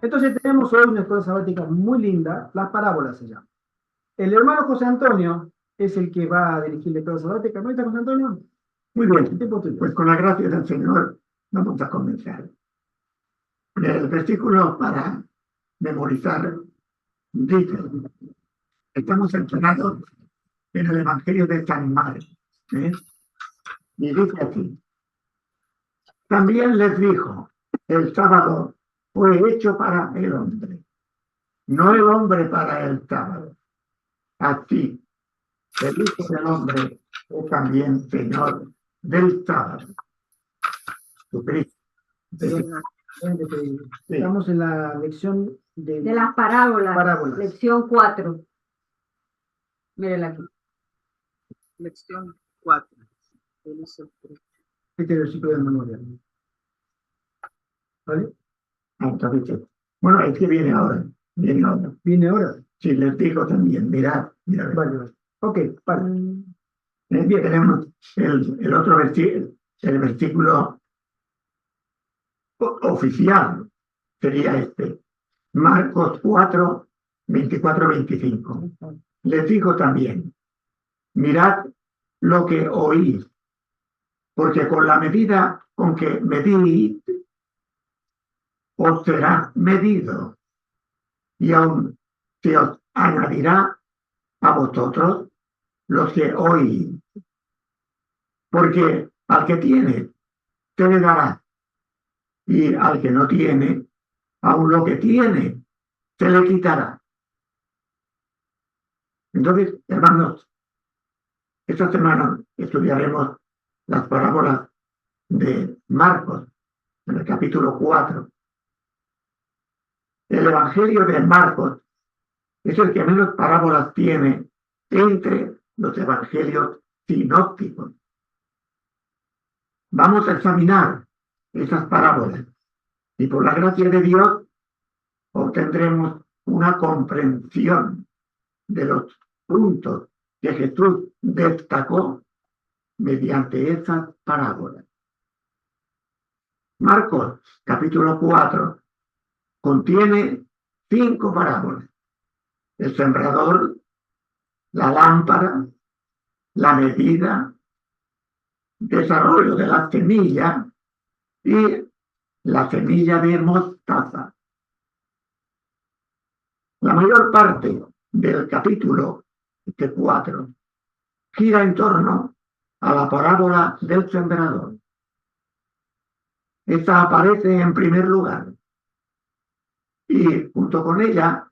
Entonces tenemos hoy una escuela sabática muy linda, las parábolas se llama. El hermano José Antonio es el que va a dirigir la escuela sabática. ¿No está José Antonio? Muy El bien, tiempo tuyo. pues con la gracia del Señor vamos a comenzar. El versículo para memorizar dice, estamos entrenados en el Evangelio de San Marcos, ¿eh? Y dice aquí, también les dijo, el sábado fue hecho para el hombre, no el hombre para el sábado. Así, el Hijo del Hombre es también Señor del sábado. Jesucristo. Sí. Sí. Estamos en la lección De las parábolas, parábolas. lección 4. Mírenla aquí. Lección 4. Este versículo del memorial. ¿Vale? Entonces, bueno, es que viene ahora. Viene ahora. ¿Viene ahora? Sí, les digo también, mirad. Vale, vale. Ok, vale. Bien, tenemos el otro versículo, el versículo oficial sería este. Marcos 4, 24, 25. Les digo también, mirad lo que oís, porque con la medida con que medís, os será medido, y aún se os añadirá a vosotros los que oís. Porque al que tiene, se le dará, y al que no tiene, aún lo que tiene, se le quitará. Entonces, hermanos, esta semana estudiaremos las parábolas de Marcos, en el capítulo 4. El Evangelio de Marcos es el que menos parábolas tiene entre los evangelios sinópticos. Vamos a examinar esas parábolas y por la gracia de Dios obtendremos una comprensión de los puntos que Jesús destacó mediante esas parábolas. Marcos, capítulo 4, contiene 5 parábolas. El sembrador, la lámpara, la medida, desarrollo de la semilla y la semilla de mostaza. La mayor parte del capítulo 4 gira en torno a la parábola del sembrador. Esta aparece en primer lugar y junto con ella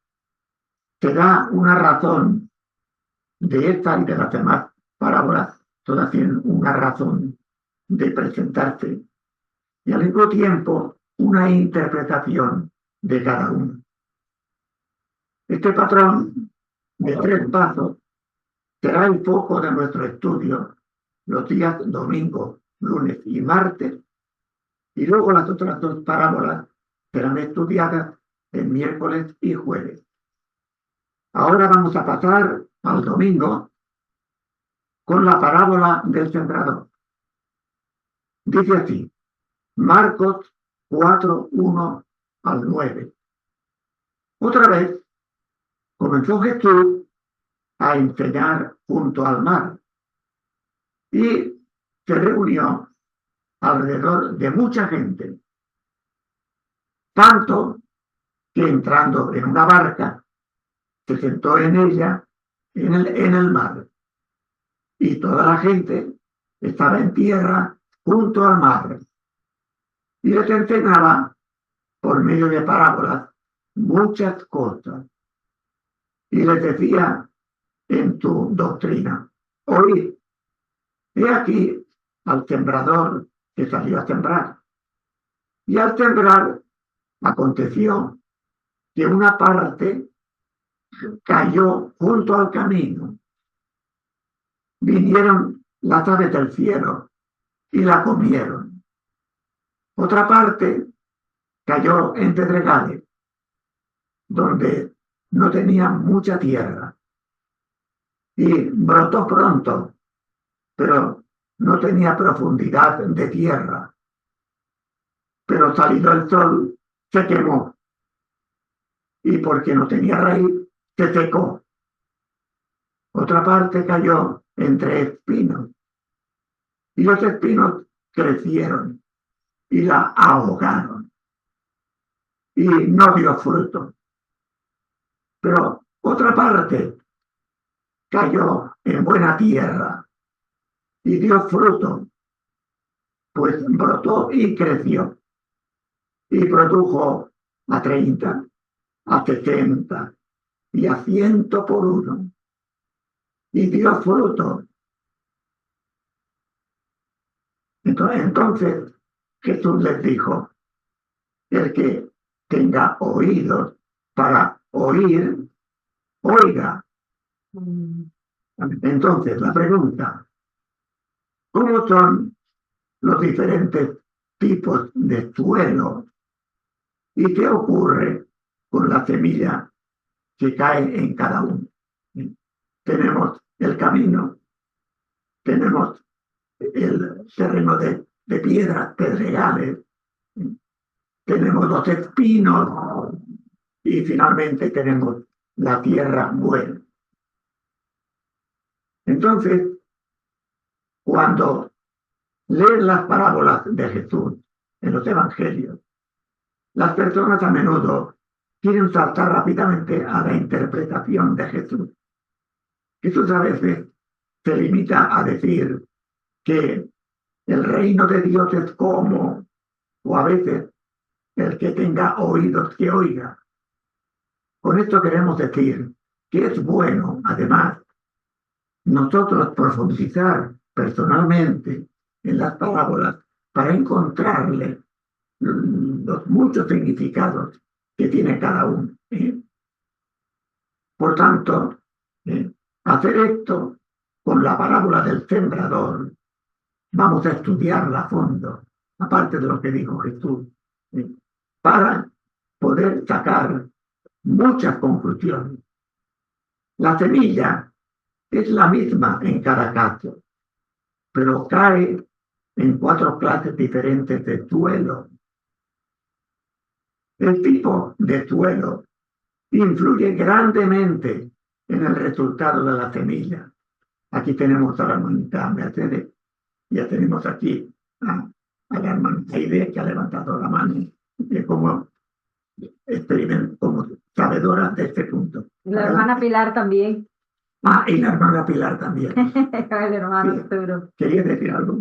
se da una razón de esta y de las demás parábolas. Todas tienen una razón de presentarse y al mismo tiempo una interpretación de cada uno. Este patrón de 3 pasos será el foco de nuestro estudio los días domingo, lunes y martes, y luego las otras 2 parábolas serán estudiadas el miércoles y jueves. Ahora vamos a pasar al domingo con la parábola del sembrador. Dice así, Marcos 4, 1 al 9. Otra vez comenzó Jesús a enseñar junto al mar y se reunió alrededor de mucha gente, tanto que entrando en una barca se sentó en ella en el mar y toda la gente estaba en tierra junto al mar y les enseñaba por medio de parábolas muchas cosas y les decía en tu doctrina, oíd, he aquí al sembrador que salió a sembrar. Y al sembrar aconteció que una parte cayó junto al camino. Vinieron las aves del cielo y la comieron. Otra parte cayó en pedregales, donde no tenía mucha tierra. Y brotó pronto, pero no tenía profundidad de tierra. Pero salido el sol, se quemó y porque no tenía raíz, se secó. Otra parte cayó entre espinos, y los espinos crecieron y la ahogaron, y no dio fruto. Pero otra parte cayó en buena tierra y dio fruto, pues brotó y creció, y produjo a 30, a 60 y a 100 por uno, y dio fruto. Entonces Jesús les dijo, el que tenga oídos para oír, oiga. Entonces, la pregunta, ¿cómo son los diferentes tipos de suelo y qué ocurre con la semilla que cae en cada uno? Tenemos el camino, tenemos el terreno de piedras, pedregales, tenemos los espinos y finalmente tenemos la tierra buena. Entonces, cuando leen las parábolas de Jesús en los evangelios, las personas a menudo quieren saltar rápidamente a la interpretación de Jesús. Jesús a veces se limita a decir que el reino de Dios es como, o a veces el que tenga oídos que oiga. Con esto queremos decir que es bueno, además, nosotros profundizar personalmente en las parábolas para encontrarle los muchos significados que tiene cada uno. Por tanto, hacer esto con la parábola del sembrador, vamos a estudiarla a fondo, aparte de lo que dijo Jesús, para poder sacar muchas conclusiones. La semilla es la misma en cada caso, pero cae en 4 clases diferentes de suelo. El tipo de suelo influye grandemente en el resultado de la semilla. Aquí tenemos a la hermanita Mercedes, ya tenemos aquí a la hermanita Aide, que ha levantado la mano como sabedora de este punto. La hermana Pilar también. Y la hermana Pilar también. El hermano Sí. Arturo. ¿Querías decir algo?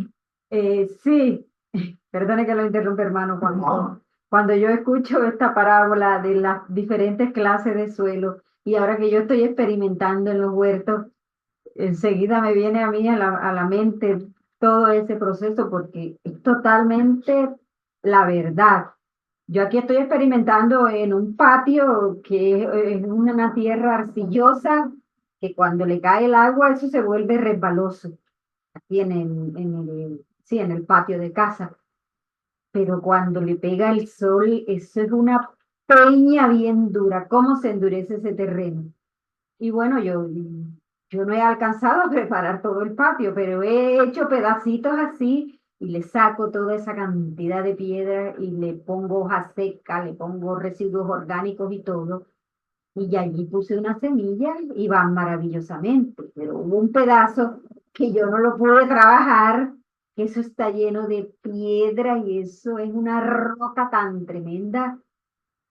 Sí, perdone que lo interrumpa, hermano. Cuando yo escucho esta parábola de las diferentes clases de suelo y ahora que yo estoy experimentando en los huertos, enseguida me viene a mí a la mente todo ese proceso porque es totalmente la verdad. Yo aquí estoy experimentando en un patio que es una tierra arcillosa que cuando le cae el agua eso se vuelve resbaloso aquí en el patio de casa. Pero cuando le pega el sol, eso es una peña bien dura. ¿Cómo se endurece ese terreno? Y bueno, yo no he alcanzado a preparar todo el patio, pero he hecho pedacitos así y le saco toda esa cantidad de piedra y le pongo hoja seca, le pongo residuos orgánicos y todo. Y allí puse una semilla y van maravillosamente. Pero hubo un pedazo que yo no lo pude trabajar, que eso está lleno de piedra y eso es una roca tan tremenda.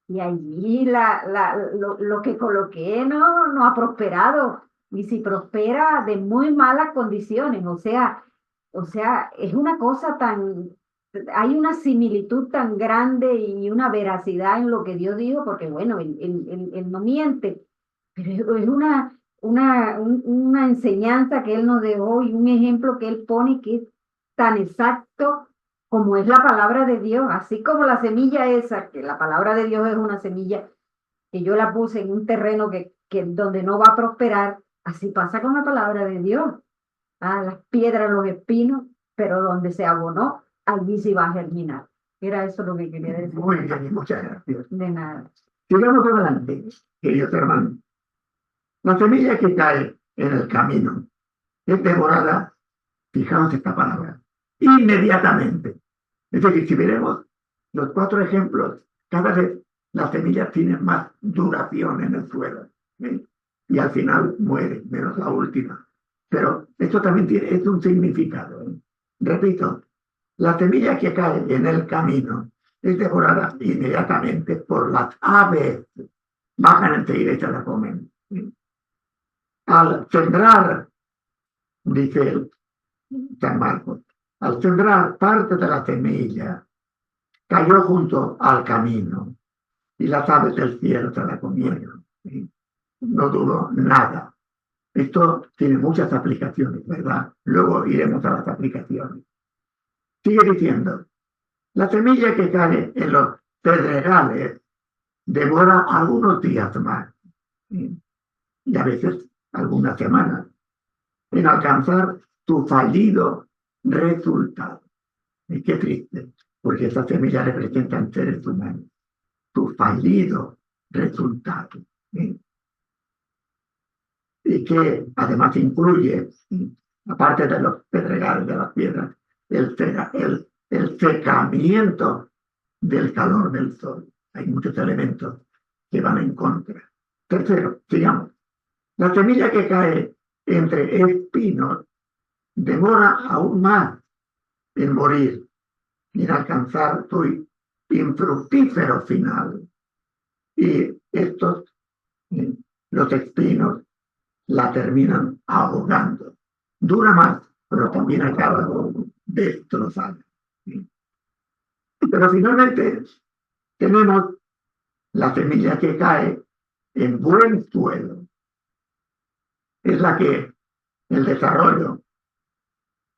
Y allí lo que coloqué no ha prosperado. Y si prospera de muy malas condiciones, o sea, es una cosa hay una similitud tan grande y una veracidad en lo que Dios dijo, porque bueno, él no miente, pero es una enseñanza que Él nos dejó y un ejemplo que Él pone que es tan exacto como es la palabra de Dios, así como la semilla esa, que la palabra de Dios es una semilla que yo la puse en un terreno que donde no va a prosperar, así pasa con la palabra de Dios. Las piedras, los espinos, pero donde se abonó, allí sí va a germinar. Era eso lo que quería decir. Muy bien, y muchas gracias. De nada. Sigamos adelante, queridos hermanos. La semilla que cae en el camino es devorada, fijaos esta palabra, inmediatamente. Es decir, si veremos los 4 ejemplos, cada vez las semillas tienen más duración en el suelo, ¿eh? Y al final muere, menos la última. Pero esto también es un significado, ¿eh? Repito, la semilla que cae en el camino es devorada inmediatamente por las aves. Bajan enseguida y se la comen, ¿sí? Al sembrar, dice San Marcos, al sembrar parte de la semilla, cayó junto al camino y las aves del cielo se la comieron, ¿sí? No duró nada. Esto tiene muchas aplicaciones, ¿verdad? Luego iremos a las aplicaciones. Sigue diciendo, la semilla que cae en los pedregales devora algunos días más, ¿sí? Y a veces algunas semanas, en alcanzar tu fallido resultado. Y qué triste, porque estas semillas representan seres humanos. Tu fallido resultado, ¿sí? Y que además incluye, ¿sí?, aparte de los pedregales, de las piedras, el secamiento del calor del sol. Hay muchos elementos que van en contra. Tercero, sigamos. La semilla que cae entre espinos demora aún más en morir y en alcanzar su infructífero final. Y estos, los espinos, la terminan ahogando. Dura más, pero también acaba destrozada. Pero finalmente tenemos la semilla que cae en buen suelo. Es la que el desarrollo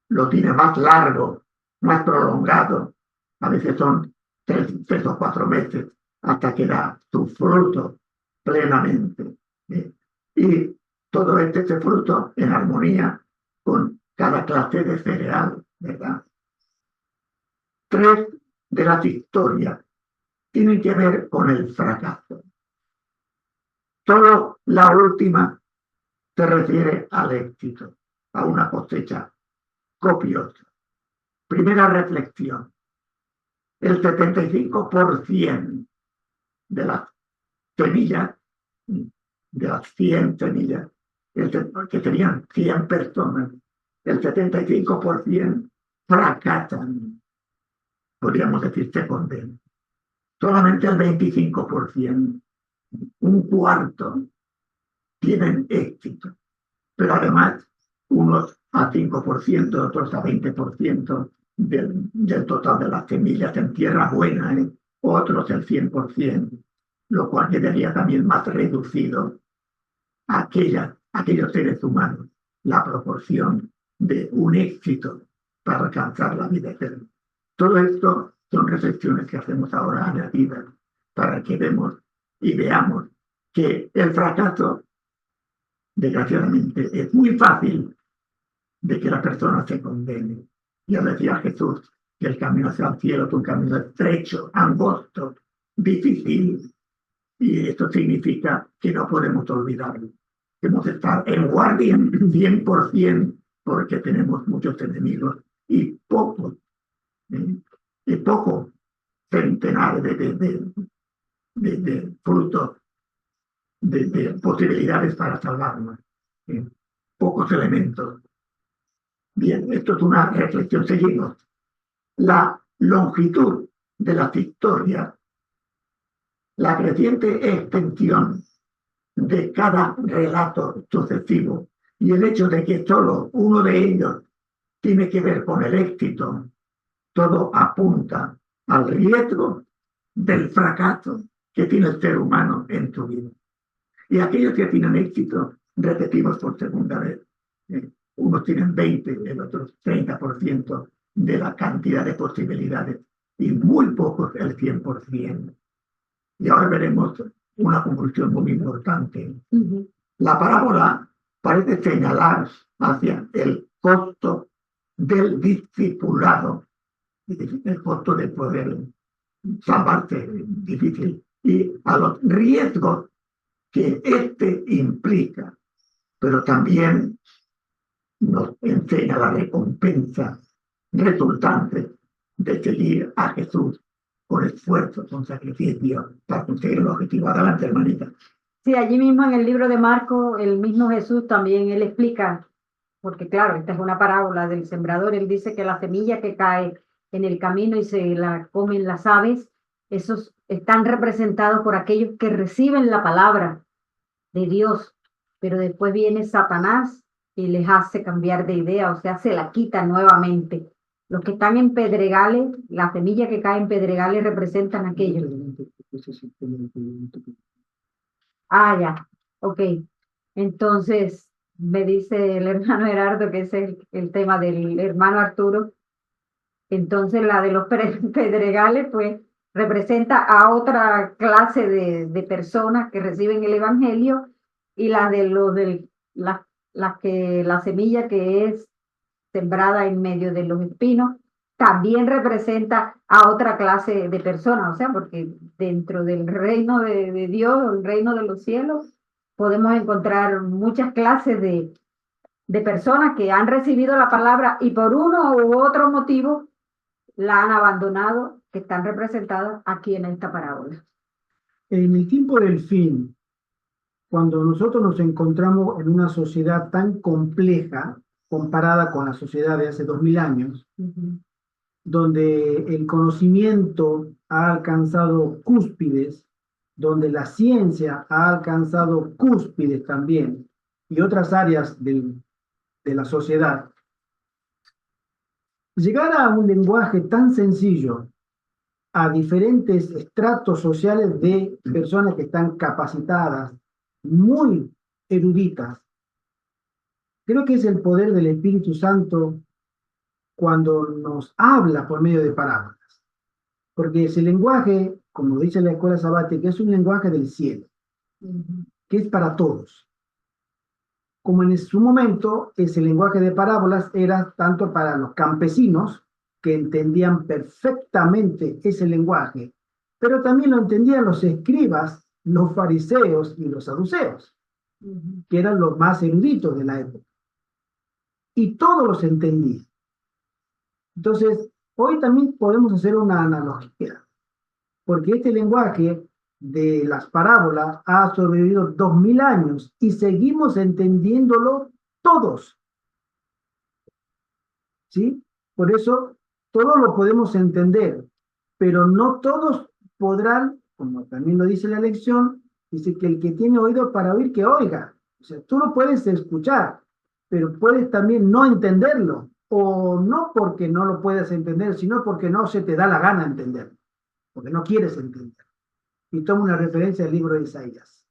lo tiene más largo, más prolongado. A veces son 3 o 4 meses hasta que da su fruto plenamente. Y todo este fruto en armonía con cada clase de cereal, ¿verdad? 3 de las historias tienen que ver con el fracaso. Solo la última se refiere al éxito, a una cosecha copiosa. Primera reflexión. El 75% de las semillas, de las 100 semillas, que serían 100 personas, el 75% fracasan. Podríamos decir se condenan. Solamente el 25%, un cuarto, tienen éxito. Pero además, unos a 5%, otros a 20% del total de las semillas en tierra buena, ¿eh? Otros el 100%, lo cual quedaría también más reducido a aquellos seres humanos, la proporción de un éxito para alcanzar la vida eterna. Todo esto son reflexiones que hacemos ahora añadidas para que vemos y veamos que el fracaso, desgraciadamente, es muy fácil de que la persona se condene. Ya decía Jesús que el camino hacia el cielo es un camino estrecho, angosto, difícil. Y esto significa que no podemos olvidarlo. Debemos estar en guardia 100% porque tenemos muchos enemigos y pocos centenares de frutos, de posibilidades para salvarnos. Pocos elementos. Bien, esto es una reflexión. Seguimos. La longitud de las historias, la creciente extensión de cada relato sucesivo y el hecho de que solo uno de ellos tiene que ver con el éxito, todo apunta al riesgo del fracaso que tiene el ser humano en su vida. Y aquellos que tienen éxito, repetimos por segunda vez, unos tienen 20, el otro 30% de la cantidad de posibilidades y muy pocos el 100%. Y ahora veremos una conclusión muy importante. La parábola parece señalar hacia el costo del discipulado, el costo de poder salvarse difícil, y a los riesgos que este implica, pero también nos enseña la recompensa resultante de seguir a Jesús con esfuerzo, con sacrificio, para conseguir el objetivo. Adelante, hermanita. Sí, allí mismo en el libro de Marcos, el mismo Jesús también, él explica, porque claro, esta es una parábola del sembrador, él dice que la semilla que cae en el camino y se la comen las aves, esos están representados por aquellos que reciben la palabra de Dios, pero después viene Satanás y les hace cambiar de idea, o sea, se la quita nuevamente. Los que están en pedregales, la semilla que cae en pedregales representan aquellos. Ah, ya, ok. Entonces, me dice el hermano Gerardo que ese es el tema del hermano Arturo. Entonces, la de los pedregales, pues, representa a otra clase de personas que reciben el evangelio y la de los la semilla que es sembrada en medio de los espinos también representa a otra clase de personas, o sea, porque dentro del reino de Dios, el reino de los cielos, podemos encontrar muchas clases de personas que han recibido la palabra y por uno u otro motivo la han abandonado, que están representadas aquí en esta parábola. En el tiempo del fin, cuando nosotros nos encontramos en una sociedad tan compleja comparada con la sociedad de hace 2000 años, donde el conocimiento ha alcanzado cúspides, donde la ciencia ha alcanzado cúspides también, y otras áreas de la sociedad, llegar a un lenguaje tan sencillo a diferentes estratos sociales de personas que están capacitadas, muy eruditas. Creo que es el poder del Espíritu Santo cuando nos habla por medio de parábolas. Porque ese lenguaje, como dice la escuela sabática, es un lenguaje del cielo, que es para todos. Como en su momento, ese lenguaje de parábolas era tanto para los campesinos, que entendían perfectamente ese lenguaje, pero también lo entendían los escribas, los fariseos y los saduceos, que eran los más eruditos de la época. Y todos los entendían. Entonces, hoy también podemos hacer una analogía, porque este lenguaje de las parábolas ha sobrevivido 2000 años y seguimos entendiéndolo todos. ¿Sí? Por eso, todos lo podemos entender, pero no todos podrán, como también lo dice la lección, dice que el que tiene oído para oír, que oiga. O sea, tú lo puedes escuchar, pero puedes también no entenderlo, o no porque no lo puedas entender, sino porque no se te da la gana entenderlo, porque no quieres entender. Y tomo una referencia al libro de Isaías.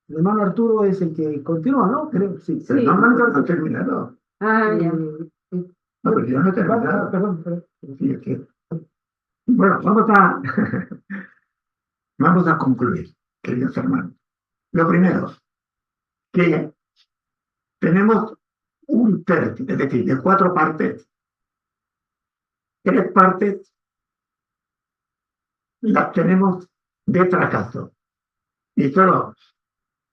El hermano Arturo es el que continúa, ¿no? Creo, sí. Pero Sí. no ha terminado. Ah, ya. No, pero yo no he terminado. Perdón. Sí, es que... Bueno, vamos a concluir, queridos hermanos. Lo primero, que tenemos un tercio, es decir, de 4 partes, 3 partes las tenemos de fracaso y solo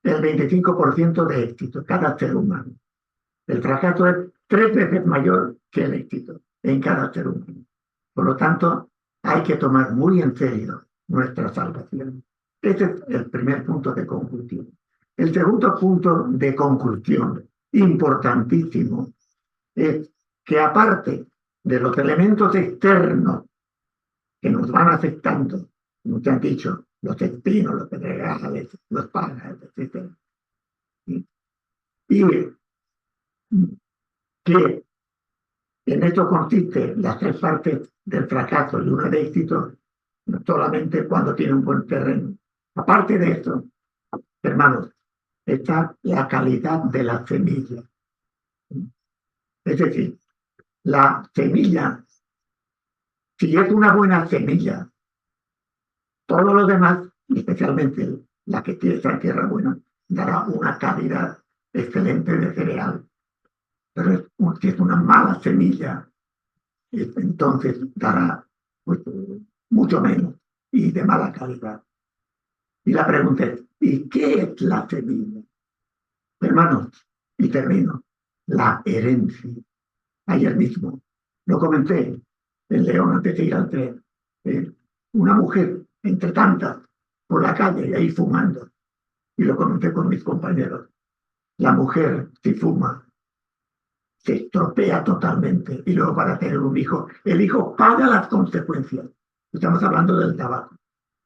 el 25% de éxito, cada ser humano. El fracaso es 3 veces mayor que el éxito en cada ser humano. Por lo tanto, hay que tomar muy en serio nuestra salvación. Este es el primer punto de conclusión. El segundo punto de conclusión, importantísimo, es que aparte de los elementos externos que nos van afectando, como te han dicho, los espinos, los pedregales, los pájaros, etc. Y que en esto consiste las 3 partes del fracaso y una de éxito, no solamente cuando tiene un buen terreno. Aparte de esto, hermanos, está la calidad de la semilla. Es decir, la semilla, si es una buena semilla, todo lo demás, especialmente la que tiene esa tierra buena, dará una calidad excelente de cereal. Pero si es una mala semilla, entonces dará pues, mucho menos y de mala calidad. Y la pregunta es, ¿y qué es la semilla? Hermanos, y termino, la herencia. Ayer mismo lo comenté en León antes de ir al tren. una mujer entre tantas por la calle ahí fumando, y lo comenté con mis compañeros. La mujer, si fuma, se estropea totalmente y luego para tener un hijo, el hijo paga las consecuencias. Estamos hablando del tabaco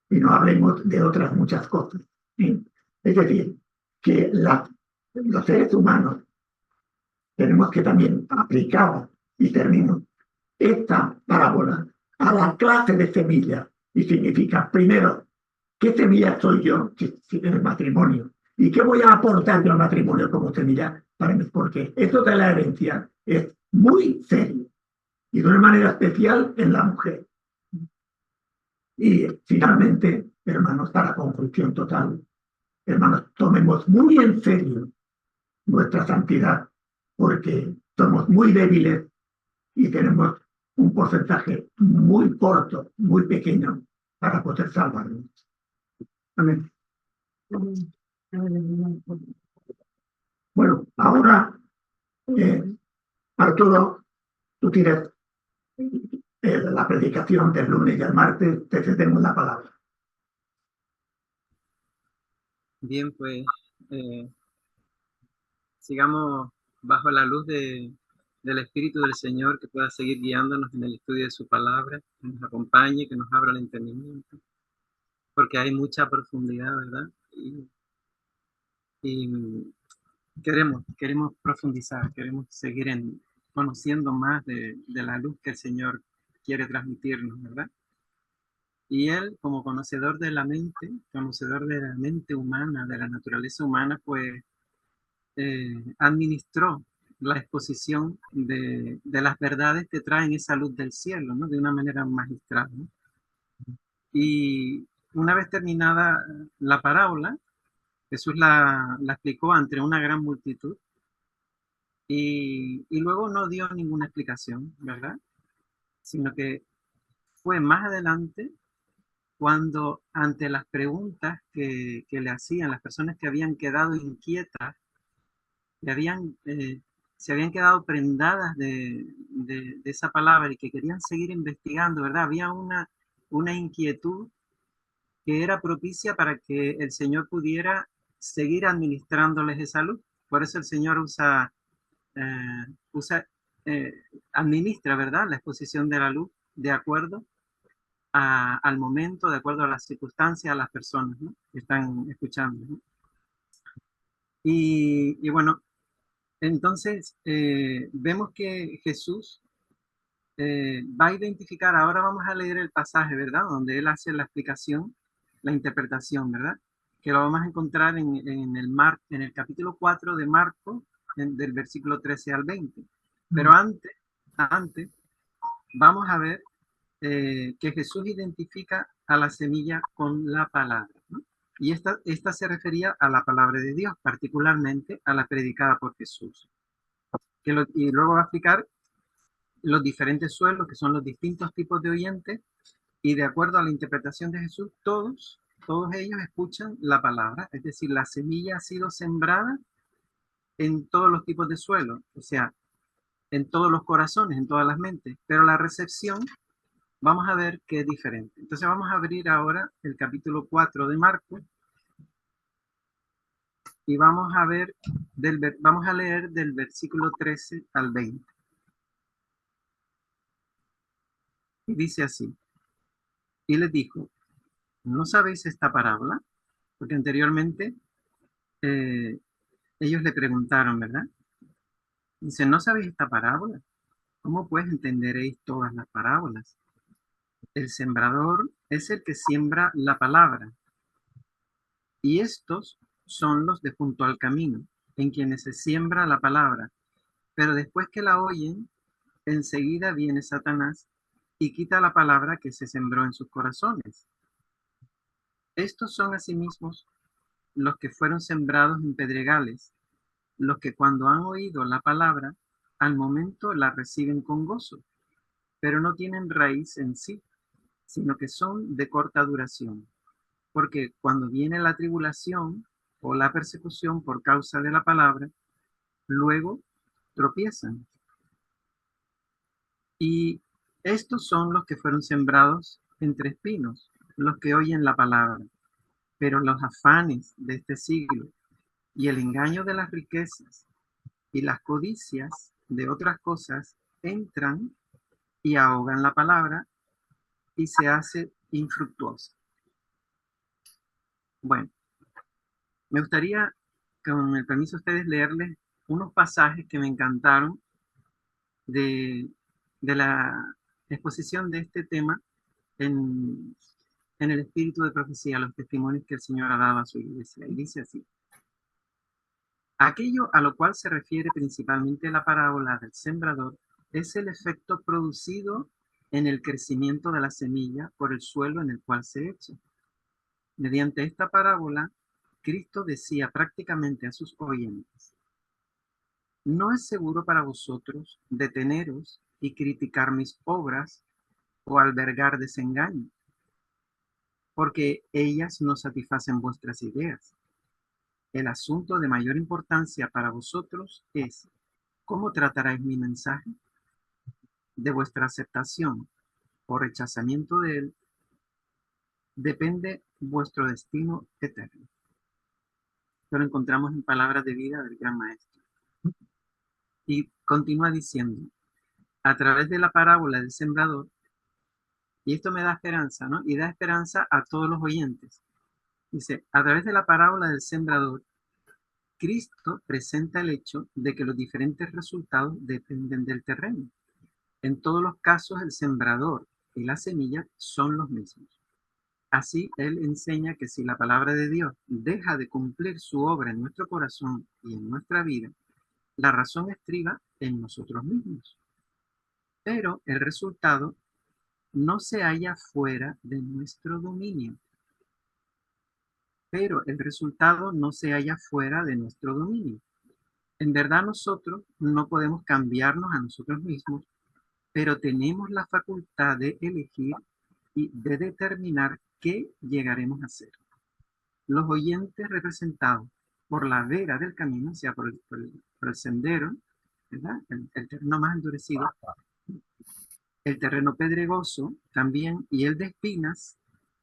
y no hablemos de otras muchas cosas. ¿Sí? Es decir, que los seres humanos tenemos que también aplicar, y termino, esta parábola a la clase de semilla, y significa, primero, ¿qué semilla soy yo en el matrimonio? ¿Y qué voy a aportar yo al matrimonio como semilla? Porque esto de la herencia es muy serio, y de una manera especial en la mujer. Y finalmente, hermanos, para conclusión total, hermanos, tomemos muy en serio nuestra santidad, porque somos muy débiles y tenemos un porcentaje muy corto, muy pequeño, para poder salvarnos. Amén. Bueno, ahora, Arturo, tú tienes la predicación del lunes y el martes, te cedemos la palabra. Bien, pues sigamos bajo la luz del Espíritu del Señor, que pueda seguir guiándonos en el estudio de su palabra, que nos acompañe, que nos abra el entendimiento, porque hay mucha profundidad, ¿verdad? Y queremos profundizar, queremos seguir conociendo más de la luz que el Señor quiere transmitirnos, ¿verdad? Y Él, como conocedor de la mente humana, de la naturaleza humana, pues administró la exposición de las verdades que traen esa luz del cielo, ¿no? De una manera magistral, ¿no? Y una vez terminada la parábola, Jesús la explicó ante una gran multitud y luego no dio ninguna explicación, ¿verdad? Sino que fue más adelante cuando ante las preguntas que le hacían las personas que habían quedado inquietas, se habían quedado prendadas de esa palabra y que querían seguir investigando, ¿verdad? Había una inquietud que era propicia para que el Señor pudiera seguir administrándoles esa luz. Por eso el Señor eh, usa administra, ¿verdad? La exposición de la luz de acuerdo al momento, de acuerdo a las circunstancias, a las personas, ¿no? Que están escuchando, ¿no? Y bueno, entonces vemos que Jesús va a identificar, ahora vamos a leer el pasaje, ¿verdad? Donde él hace la explicación, la interpretación, ¿verdad? Que lo vamos a encontrar en el capítulo 4 de Marcos, del versículo 13 al 20. Pero antes vamos a ver que Jesús identifica a la semilla con la palabra, ¿no? Y esta se refería a la palabra de Dios, particularmente a la predicada por Jesús. Y luego va a explicar los diferentes suelos, que son los distintos tipos de oyentes, y de acuerdo a la interpretación de Jesús, todos ellos escuchan la palabra, es decir, la semilla ha sido sembrada en todos los tipos de suelo, o sea, en todos los corazones, en todas las mentes, pero la recepción vamos a ver que es diferente. Entonces vamos a abrir ahora el capítulo 4 de Marcos y vamos a leer del versículo 13 al 20. Y dice así: y les dijo, ¿no sabéis esta parábola? Porque anteriormente ellos le preguntaron, ¿verdad? Dice, ¿no sabéis esta parábola? ¿Cómo pues entenderéis todas las parábolas? El sembrador es el que siembra la palabra, y estos son los de junto al camino, en quienes se siembra la palabra, pero después que la oyen, enseguida viene Satanás y quita la palabra que se sembró en sus corazones. Estos son asimismo los que fueron sembrados en pedregales, los que cuando han oído la palabra, al momento la reciben con gozo, pero no tienen raíz en sí, sino que son de corta duración. Porque cuando viene la tribulación o la persecución por causa de la palabra, luego tropiezan. Y estos son los que fueron sembrados entre espinos los que oyen la palabra, pero los afanes de este siglo y el engaño de las riquezas y las codicias de otras cosas entran y ahogan la palabra y se hace infructuosa. Bueno, me gustaría, con el permiso de ustedes, leerles unos pasajes que me encantaron de, de la exposición de este tema en, en el espíritu de profecía, los testimonios que el Señor ha dado a su iglesia. Y dice así: aquello a lo cual se refiere principalmente la parábola del sembrador es el efecto producido en el crecimiento de la semilla por el suelo en el cual se echa. Mediante esta parábola, Cristo decía prácticamente a sus oyentes: no es seguro para vosotros deteneros y criticar mis obras o albergar desengaño, porque ellas no satisfacen vuestras ideas. El asunto de mayor importancia para vosotros es cómo trataréis mi mensaje. De vuestra aceptación o rechazamiento de él depende vuestro destino eterno. Lo encontramos en palabras de vida del gran maestro. Y continúa diciendo, a través de la parábola del sembrador, y esto me da esperanza, ¿no? Y da esperanza a todos los oyentes. Dice, a través de la parábola del sembrador, Cristo presenta el hecho de que los diferentes resultados dependen del terreno. En todos los casos, el sembrador y la semilla son los mismos. Así, Él enseña que si la palabra de Dios deja de cumplir su obra en nuestro corazón y en nuestra vida, la razón estriba en nosotros mismos. Pero el resultado no se halla fuera de nuestro dominio. En verdad nosotros no podemos cambiarnos a nosotros mismos, pero tenemos la facultad de elegir y de determinar qué llegaremos a ser. Los oyentes representados por la vera del camino, o sea, por el sendero, ¿verdad? El terreno más endurecido, el terreno pedregoso también y el de espinas,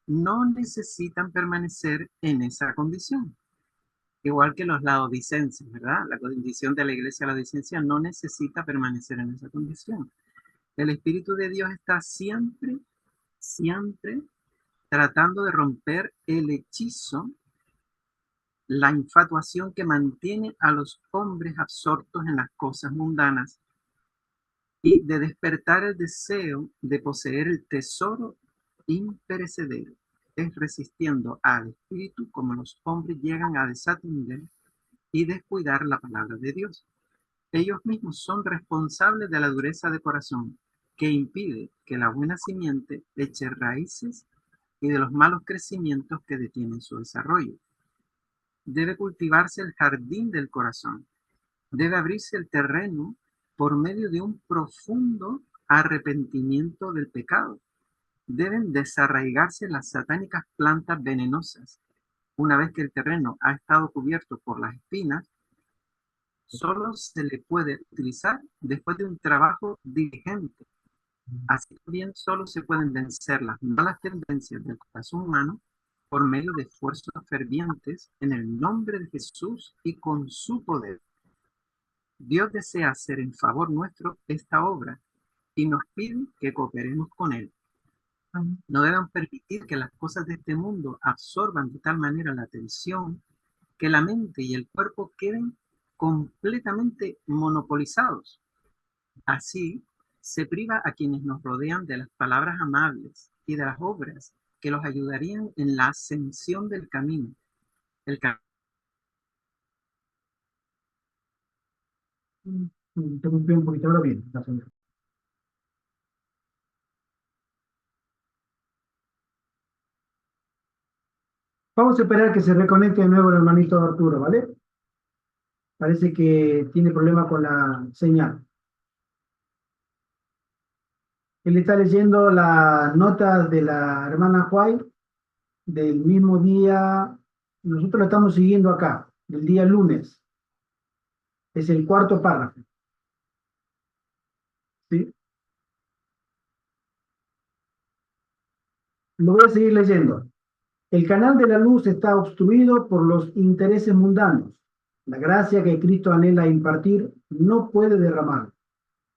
no necesitan permanecer en esa condición. Igual que los laodicenses, ¿verdad? La condición de la iglesia laodicense no necesita permanecer en esa condición. El Espíritu de Dios está siempre, siempre tratando de romper el hechizo, la infatuación que mantiene a los hombres absortos en las cosas mundanas y de despertar el deseo de poseer el tesoro imperecedero. Es resistiendo al Espíritu como los hombres llegan a desatender y descuidar la palabra de Dios. Ellos mismos son responsables de la dureza de corazón que impide que la buena simiente eche raíces y de los malos crecimientos que detienen su desarrollo. Debe cultivarse el jardín del corazón. Debe abrirse el terreno por medio de un profundo arrepentimiento del pecado. Deben desarraigarse las satánicas plantas venenosas. Una vez que el terreno ha estado cubierto por las espinas, solo se le puede utilizar después de un trabajo diligente. Así también solo se pueden vencer las malas tendencias del corazón humano por medio de esfuerzos fervientes en el nombre de Jesús y con su poder. Dios desea hacer en favor nuestro esta obra y nos pide que cooperemos con Él. No deben permitir que las cosas de este mundo absorban de tal manera la atención que la mente y el cuerpo queden completamente monopolizados. Así, se priva a quienes nos rodean de las palabras amables y de las obras que los ayudarían en la ascensión del camino. El Interrumpí un poquito, ahora bien. Vamos a esperar que se reconecte de nuevo el hermanito Arturo, ¿vale? Parece que tiene problema con la señal. Él está leyendo las notas de la hermana White del mismo día. Nosotros lo estamos siguiendo acá, del día lunes. Es el cuarto párrafo. ¿Sí? Lo voy a seguir leyendo. El canal de la luz está obstruido por los intereses mundanos. La gracia que Cristo anhela impartir no puede derramar.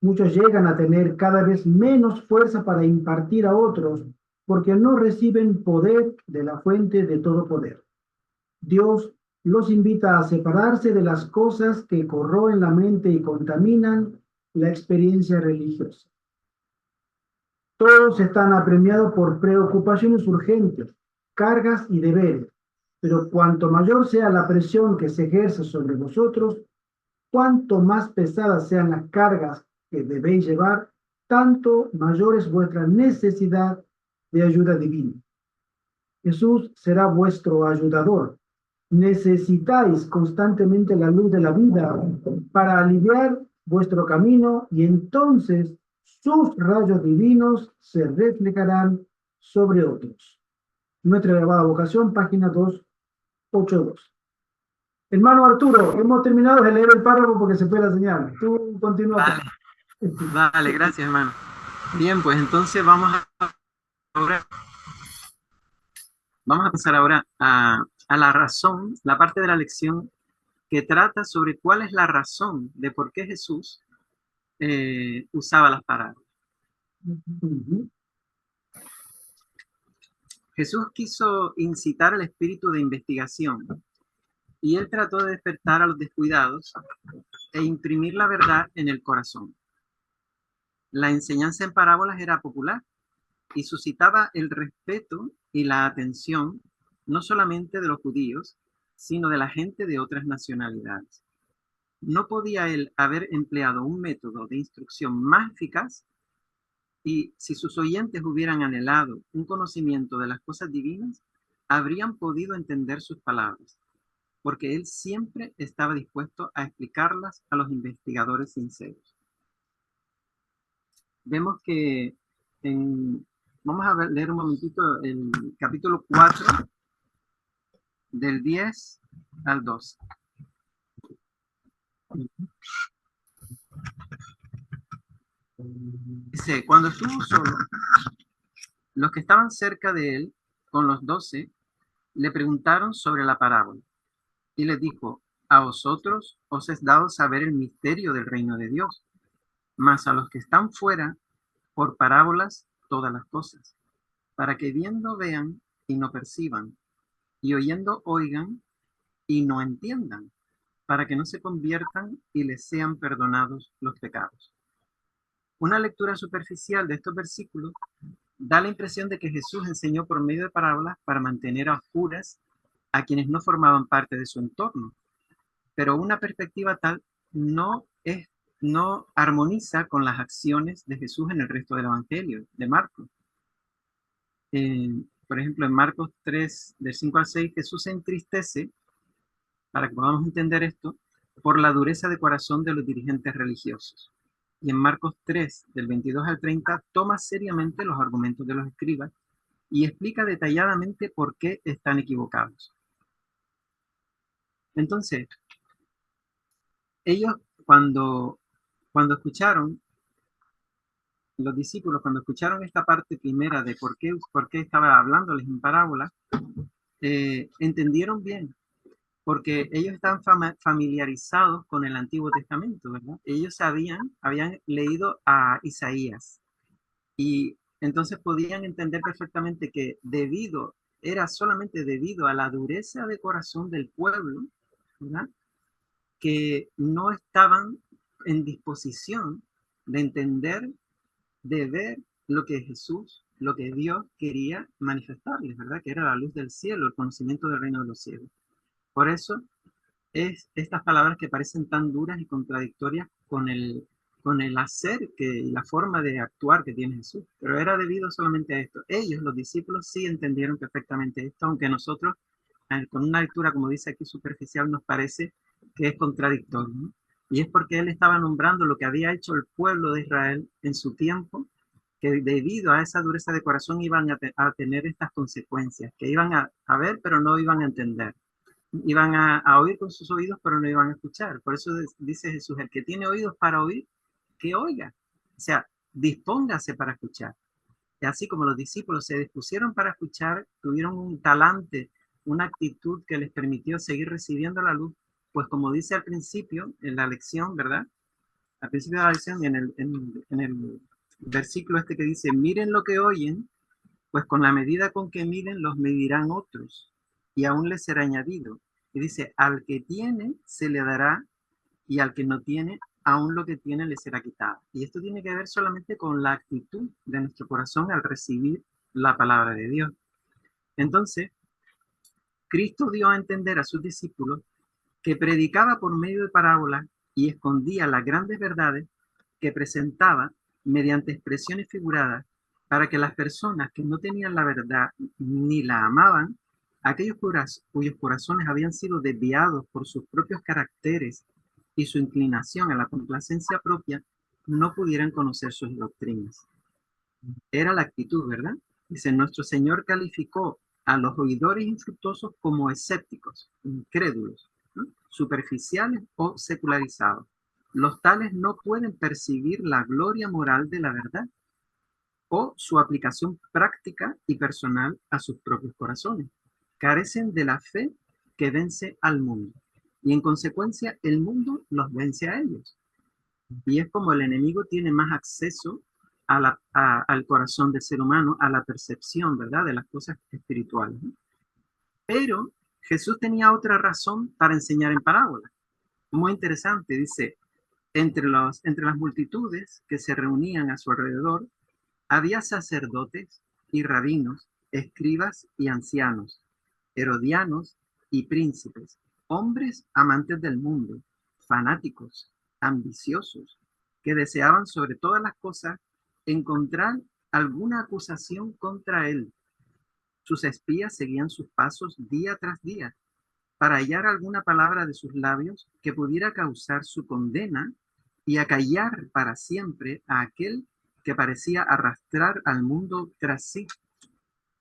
Muchos llegan a tener cada vez menos fuerza para impartir a otros porque no reciben poder de la fuente de todo poder. Dios los invita a separarse de las cosas que corroen la mente y contaminan la experiencia religiosa. Todos están apremiados por preocupaciones urgentes, cargas y deberes, pero cuanto mayor sea la presión que se ejerce sobre vosotros, cuanto más pesadas sean las cargas que debéis llevar, tanto mayor es vuestra necesidad de ayuda divina. Jesús será vuestro ayudador. Necesitáis constantemente la luz de la vida para aliviar vuestro camino y entonces sus rayos divinos se reflejarán sobre otros. Nuestra elevada vocación, página 282. Hermano Arturo, hemos terminado de leer el párrafo porque se fue la señal. Tú continúa. Vale, vale, gracias, hermano. Bien, pues entonces vamos a pasar ahora a la razón, la parte de la lección que trata sobre cuál es la razón de por qué Jesús usaba las parábolas. Jesús quiso incitar el espíritu de investigación y él trató de despertar a los descuidados e imprimir la verdad en el corazón. La enseñanza en parábolas era popular y suscitaba el respeto y la atención no solamente de los judíos, sino de la gente de otras nacionalidades. No podía él haber empleado un método de instrucción más eficaz, y si sus oyentes hubieran anhelado un conocimiento de las cosas divinas, habrían podido entender sus palabras, porque él siempre estaba dispuesto a explicarlas a los investigadores sinceros. Vemos que vamos a leer un momentito el capítulo 4, del 10 al 12. Dice, cuando estuvo solo, los que estaban cerca de él, con los 12, le preguntaron sobre la parábola. Y les dijo, a vosotros os es dado saber el misterio del reino de Dios, mas a los que están fuera, por parábolas, todas las cosas, para que viendo vean y no perciban, y oyendo oigan y no entiendan, para que no se conviertan y les sean perdonados los pecados. Una lectura superficial de estos versículos da la impresión de que Jesús enseñó por medio de parábolas para mantener a oscuras a quienes no formaban parte de su entorno. Pero una perspectiva tal no armoniza con las acciones de Jesús en el resto del Evangelio de Marcos. Por ejemplo, en Marcos 3, del 5 al 6, Jesús se entristece, para que podamos entender esto, por la dureza de corazón de los dirigentes religiosos. Y en Marcos 3, del 22 al 30, toma seriamente los argumentos de los escribas y explica detalladamente por qué están equivocados. Entonces, ellos cuando escucharon, los discípulos cuando escucharon esta parte primera de por qué estaba hablándoles en parábola, entendieron bien, porque ellos están familiarizados con el Antiguo Testamento, ¿verdad? Ellos habían leído a Isaías y entonces podían entender perfectamente que era solamente debido a la dureza de corazón del pueblo, ¿verdad?, que no estaban en disposición de entender, de ver lo que Jesús, lo que Dios quería manifestarles, ¿verdad?, que era la luz del cielo, el conocimiento del reino de los cielos. Por eso es estas palabras que parecen tan duras y contradictorias con el hacer y la forma de actuar que tiene Jesús. Pero era debido solamente a esto. Ellos, los discípulos, sí entendieron perfectamente esto, aunque nosotros, con una lectura, como dice aquí, superficial, nos parece que es contradictorio, ¿no? Y es porque él estaba nombrando lo que había hecho el pueblo de Israel en su tiempo, que debido a esa dureza de corazón iban a tener estas consecuencias, que iban a ver, pero no iban a entender. Iban a oír con sus oídos, pero no iban a escuchar. Por eso dice Jesús, el que tiene oídos para oír, que oiga. O sea, dispóngase para escuchar. Y así como los discípulos se dispusieron para escuchar, tuvieron un talante, una actitud que les permitió seguir recibiendo la luz, pues como dice al principio, en la lección, ¿verdad? Al principio de la lección, en el versículo este que dice, miren lo que oyen, pues con la medida con que miren, los medirán otros, y aún les será añadido. Y dice, al que tiene, se le dará, y al que no tiene, aún lo que tiene le será quitado. Y esto tiene que ver solamente con la actitud de nuestro corazón al recibir la palabra de Dios. Entonces, Cristo dio a entender a sus discípulos que predicaba por medio de parábolas y escondía las grandes verdades que presentaba mediante expresiones figuradas para que las personas que no tenían la verdad ni la amaban, aquellos cuyos corazones habían sido desviados por sus propios caracteres y su inclinación a la complacencia propia, no pudieran conocer sus doctrinas. Era la actitud, ¿verdad? Dice, nuestro Señor calificó a los oidores infructuosos como escépticos, incrédulos, ¿no? Superficiales o secularizados. Los tales no pueden percibir la gloria moral de la verdad o su aplicación práctica y personal a sus propios corazones. Carecen de la fe que vence al mundo y en consecuencia el mundo los vence a ellos. Y es como el enemigo tiene más acceso al corazón del ser humano, a la percepción, ¿verdad?, de las cosas espirituales, ¿no? Pero Jesús tenía otra razón para enseñar en parábolas. Muy interesante, dice, entre las multitudes que se reunían a su alrededor, había sacerdotes y rabinos, escribas y ancianos, herodianos y príncipes, hombres amantes del mundo, fanáticos, ambiciosos, que deseaban sobre todas las cosas encontrar alguna acusación contra él. Sus espías seguían sus pasos día tras día para hallar alguna palabra de sus labios que pudiera causar su condena y acallar para siempre a aquel que parecía arrastrar al mundo tras sí.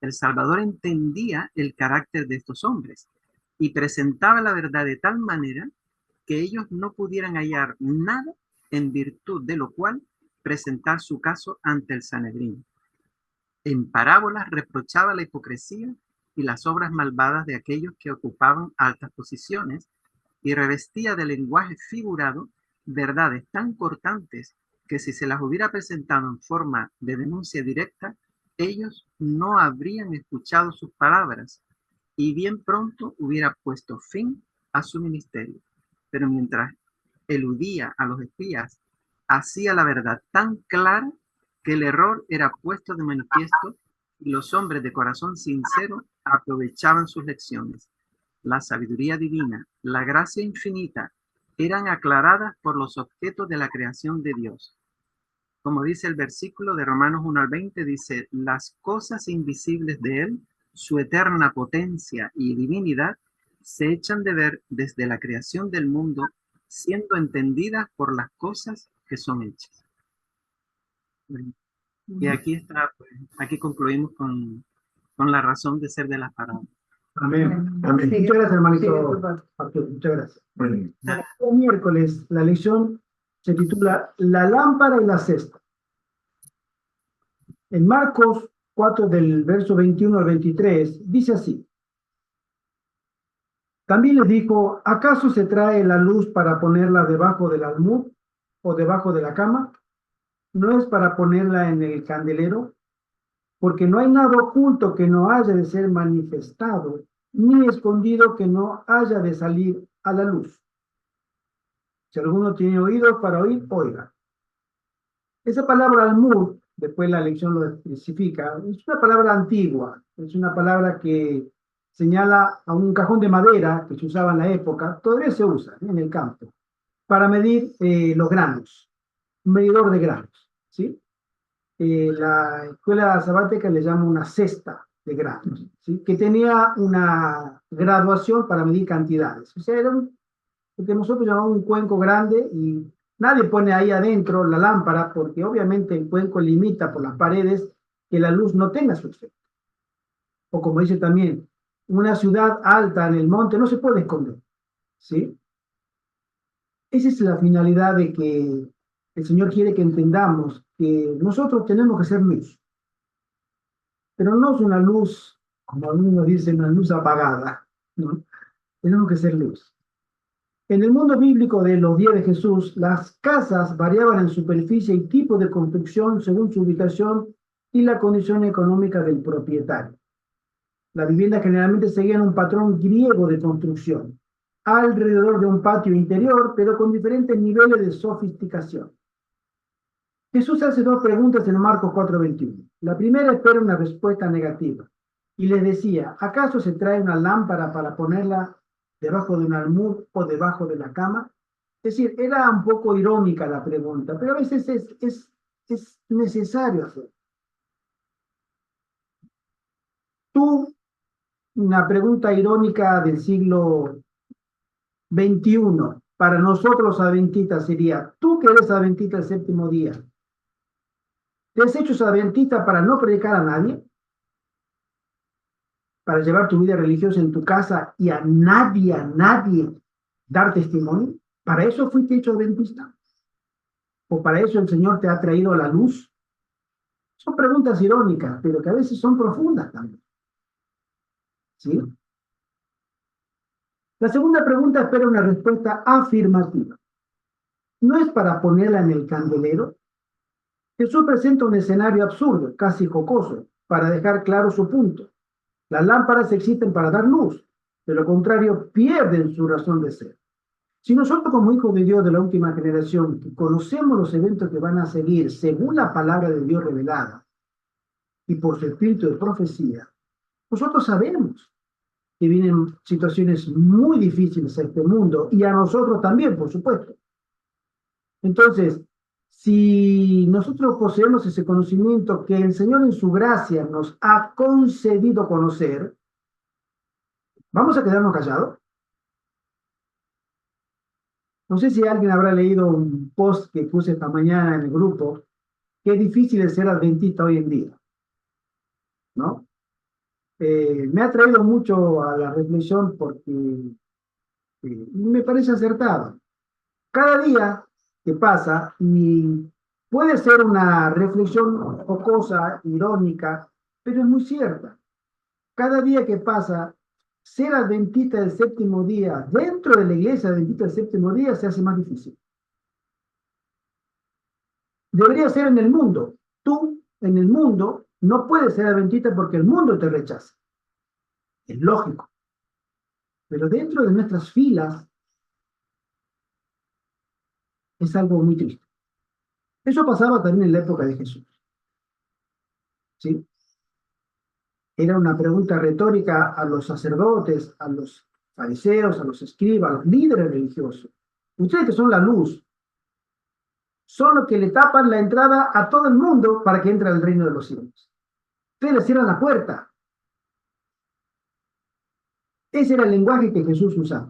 El Salvador entendía el carácter de estos hombres y presentaba la verdad de tal manera que ellos no pudieran hallar nada en virtud de lo cual presentar su caso ante el Sanedrín. En parábolas reprochaba la hipocresía y las obras malvadas de aquellos que ocupaban altas posiciones y revestía de lenguaje figurado verdades tan cortantes que si se las hubiera presentado en forma de denuncia directa, ellos no habrían escuchado sus palabras y bien pronto hubiera puesto fin a su ministerio. Pero mientras eludía a los espías, hacía la verdad tan clara que el error era puesto de manifiesto y los hombres de corazón sincero aprovechaban sus lecciones. La sabiduría divina, la gracia infinita, eran aclaradas por los objetos de la creación de Dios. Como dice el versículo de Romanos 1 al 20, dice, las cosas invisibles de Él, su eterna potencia y divinidad, se echan de ver desde la creación del mundo, siendo entendidas por las cosas que son hechas. Y aquí está, pues, aquí concluimos con la razón de ser de las parábolas. Amén. Amén. Sigue, Muchas gracias, hermanito sigue tu papá. Arturo. Muchas gracias. Bueno, El miércoles la lección se titula La lámpara y la cesta. En Marcos 4, del verso 21 al 23, dice así. También les dijo, ¿acaso se trae la luz para ponerla debajo del almud o debajo de la cama? ¿No es para ponerla en el candelero? Porque no hay nada oculto que no haya de ser manifestado, ni escondido que no haya de salir a la luz. Si alguno tiene oídos para oír, oiga. Esa palabra almud, después la lección lo especifica, es una palabra antigua, es una palabra que señala a un cajón de madera que se usaba en la época, todavía se usa en el campo, para medir los granos, un medidor de granos, ¿sí? La escuela sabática le llama una cesta de granos, ¿sí? Que tenía una graduación para medir cantidades. O sea, era lo que nosotros llamamos un cuenco grande y nadie pone ahí adentro la lámpara porque obviamente el cuenco limita por las paredes que la luz no tenga su efecto. O como dice también, una ciudad alta en el monte no se puede esconder, ¿sí? Esa es la finalidad de que el Señor quiere que entendamos que nosotros tenemos que ser luz. pero no es una luz, como algunos dicen, una luz apagada, ¿no? Tenemos que ser luz. En el mundo bíblico de los días de Jesús, las casas variaban en superficie y tipo de construcción según su ubicación y la condición económica del propietario. Las viviendas generalmente seguían un patrón griego de construcción, alrededor de un patio interior, pero con diferentes niveles de sofisticación. Jesús hace dos preguntas en Marcos 4:21. La primera espera una respuesta negativa y les decía, ¿acaso se trae una lámpara para ponerla debajo de un almud o debajo de la cama? Es decir, era un poco irónica la pregunta, pero a veces es necesario hacer. Tú, una pregunta irónica del siglo XXI, para nosotros adventistas sería, tú que eres adventista el séptimo día, ¿te has hecho adventista para no predicar a nadie? ¿Para llevar tu vida religiosa en tu casa y a nadie dar testimonio? ¿Para eso fuiste hecho adventista? ¿O para eso el Señor te ha traído a la luz? Son preguntas irónicas, pero que a veces son profundas también. ¿Sí? La segunda pregunta espera una respuesta afirmativa. No es para ponerla en el candelero. Jesús presenta un escenario absurdo, casi jocoso, para dejar claro su punto. Las lámparas existen para dar luz, de lo contrario pierden su razón de ser. Si nosotros como hijos de Dios de la última generación, que conocemos los eventos que van a seguir según la palabra de Dios revelada y por su espíritu de profecía, nosotros sabemos que vienen situaciones muy difíciles a este mundo y a nosotros también, por supuesto. Entonces, si nosotros poseemos ese conocimiento que el Señor en su gracia nos ha concedido conocer, ¿vamos a quedarnos callados? No sé si alguien habrá leído un post que puse esta mañana en el grupo, que es difícil de ser adventista hoy en día, ¿no? Me ha traído mucho a la reflexión porque me parece acertado. Cada día que pasa, y puede ser una reflexión jocosa, irónica, pero es muy cierta. Cada día que pasa, ser adventista del séptimo día, dentro de la iglesia adventista del séptimo día, se hace más difícil. Debería ser en el mundo. Tú, en el mundo, no puedes ser adventista porque el mundo te rechaza. Es lógico. Pero dentro de nuestras filas es algo muy triste. Eso pasaba también en la época de Jesús. ¿Sí? Era una pregunta retórica a los sacerdotes, a los fariseos, a los escribas, a los líderes religiosos. Ustedes que son la luz, son los que le tapan la entrada a todo el mundo para que entre al reino de los cielos. Ustedes le cierran la puerta. Ese era el lenguaje que Jesús usaba.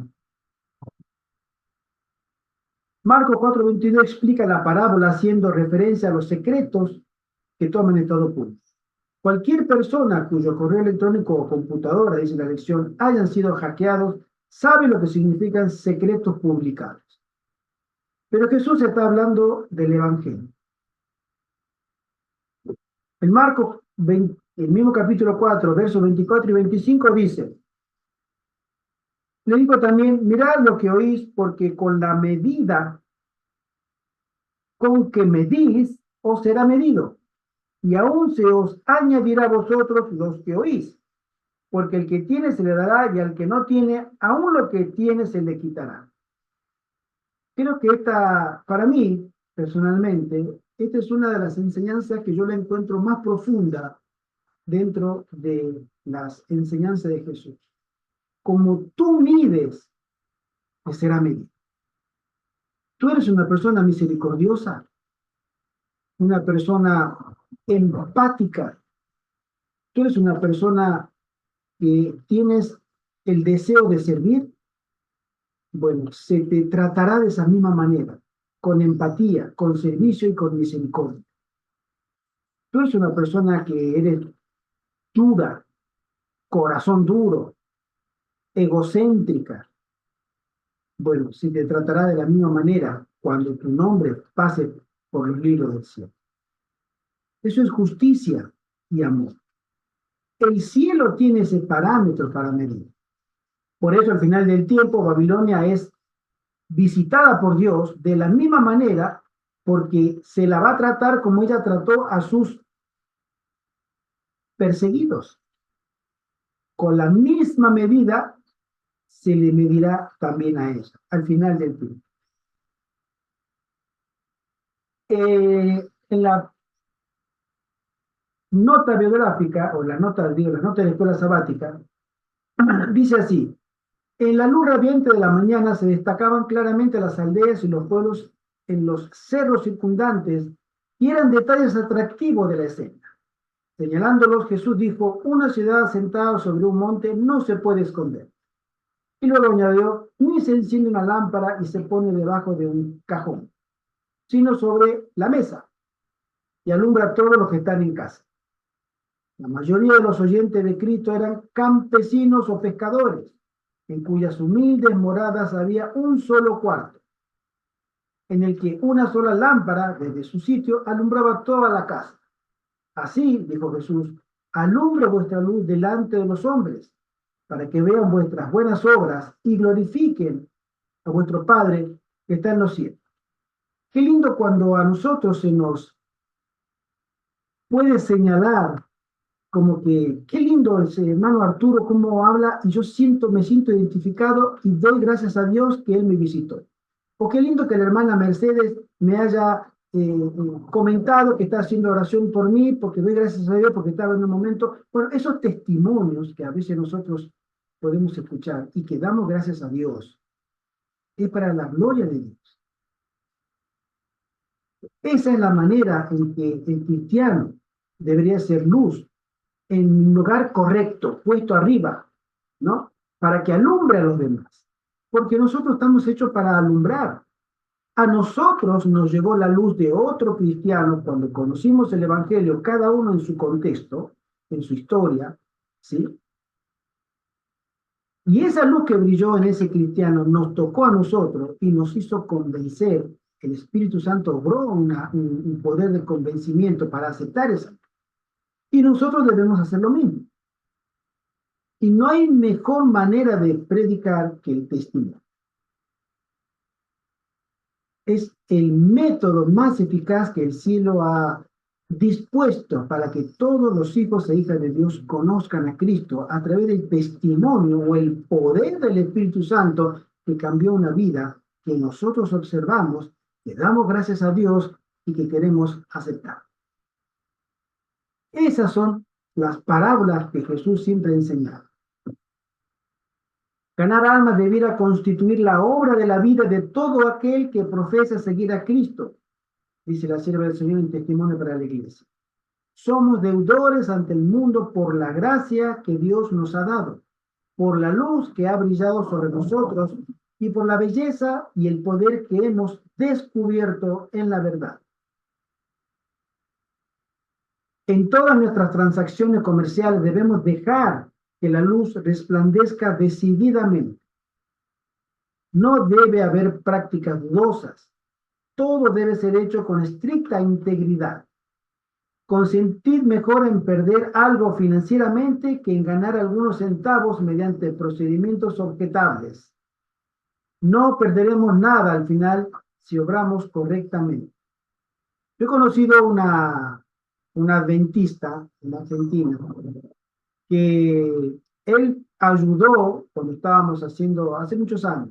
Marcos 4:22 explica la parábola haciendo referencia a los secretos que toman en todo público. Cualquier persona cuyo correo electrónico o computadora, dice la lección, hayan sido hackeados, sabe lo que significan secretos publicados. Pero Jesús está hablando del Evangelio. En Marcos, el mismo capítulo 4, versos 24 y 25 dice, le digo también, mirad lo que oís, porque con la medida con que medís, os será medido, y aún se os añadirá a vosotros los que oís, porque el que tiene se le dará, y al que no tiene, aún lo que tiene se le quitará. Creo que para mí, personalmente, esta es una de las enseñanzas que yo la encuentro más profunda dentro de las enseñanzas de Jesús. Como tú mides, pues será medido. Tú eres una persona misericordiosa, una persona empática, tú eres una persona que tienes el deseo de servir, bueno, se te tratará de esa misma manera, con empatía, con servicio y con misericordia. Tú eres una persona que eres dura, corazón duro, egocéntrica. Bueno, se te tratará de la misma manera cuando tu nombre pase por los libros del cielo. Eso es justicia y amor. El cielo tiene ese parámetro para medir. Por eso al final del tiempo Babilonia es visitada por Dios de la misma manera porque se la va a tratar como ella trató a sus perseguidos. Con la misma medida se le medirá también a ella al final del tiempo. En la nota biográfica, o la nota de la escuela sabática, dice así: en la luz radiante de la mañana se destacaban claramente las aldeas y los pueblos en los cerros circundantes, y eran detalles atractivos de la escena. Señalándolos, Jesús dijo: una ciudad asentada sobre un monte no se puede esconder. Y luego añadió: ni se enciende una lámpara y se pone debajo de un cajón, sino sobre la mesa, y alumbra a todos los que están en casa. La mayoría de los oyentes de Cristo eran campesinos o pescadores, en cuyas humildes moradas había un solo cuarto, en el que una sola lámpara desde su sitio alumbraba toda la casa. Así, dijo Jesús, alumbre vuestra luz delante de los hombres, para que vean vuestras buenas obras y glorifiquen a vuestro Padre que está en los cielos. Qué lindo cuando a nosotros se nos puede señalar como que, qué lindo ese hermano Arturo, cómo habla, y yo me siento identificado y doy gracias a Dios que él me visitó. O qué lindo que la hermana Mercedes me haya comentado que está haciendo oración por mí, porque doy gracias a Dios, porque estaba en un momento. Bueno, esos testimonios que a veces nosotros podemos escuchar y que damos gracias a Dios, es para la gloria de Dios. Esa es la manera en que el cristiano debería ser luz en un lugar correcto, puesto arriba, ¿no? Para que alumbre a los demás. Porque nosotros estamos hechos para alumbrar. A nosotros nos llegó la luz de otro cristiano cuando conocimos el Evangelio, cada uno en su contexto, en su historia, ¿sí? Y esa luz que brilló en ese cristiano nos tocó a nosotros y nos hizo convencer. El Espíritu Santo obró un poder de convencimiento para aceptar esa. Y nosotros debemos hacer lo mismo. Y no hay mejor manera de predicar que el testimonio. Es el método más eficaz que el cielo ha dispuesto para que todos los hijos e hijas de Dios conozcan a Cristo a través del testimonio o el poder del Espíritu Santo que cambió una vida que nosotros observamos, que damos gracias a Dios y que queremos aceptar. Esas son las parábolas que Jesús siempre enseñaba. Ganar almas debiera constituir la obra de la vida de todo aquel que profesa seguir a Cristo, dice la sierva del Señor en testimonio para la iglesia. Somos deudores ante el mundo por la gracia que Dios nos ha dado, por la luz que ha brillado sobre nosotros y por la belleza y el poder que hemos descubierto en la verdad. En todas nuestras transacciones comerciales debemos dejar que la luz resplandezca decididamente. No debe haber prácticas dudosas. Todo debe ser hecho con estricta integridad. Consentir mejor en perder algo financieramente que en ganar algunos centavos mediante procedimientos objetables. No perderemos nada al final si obramos correctamente. Yo he conocido una adventista en Argentina que él ayudó cuando estábamos haciendo, hace muchos años,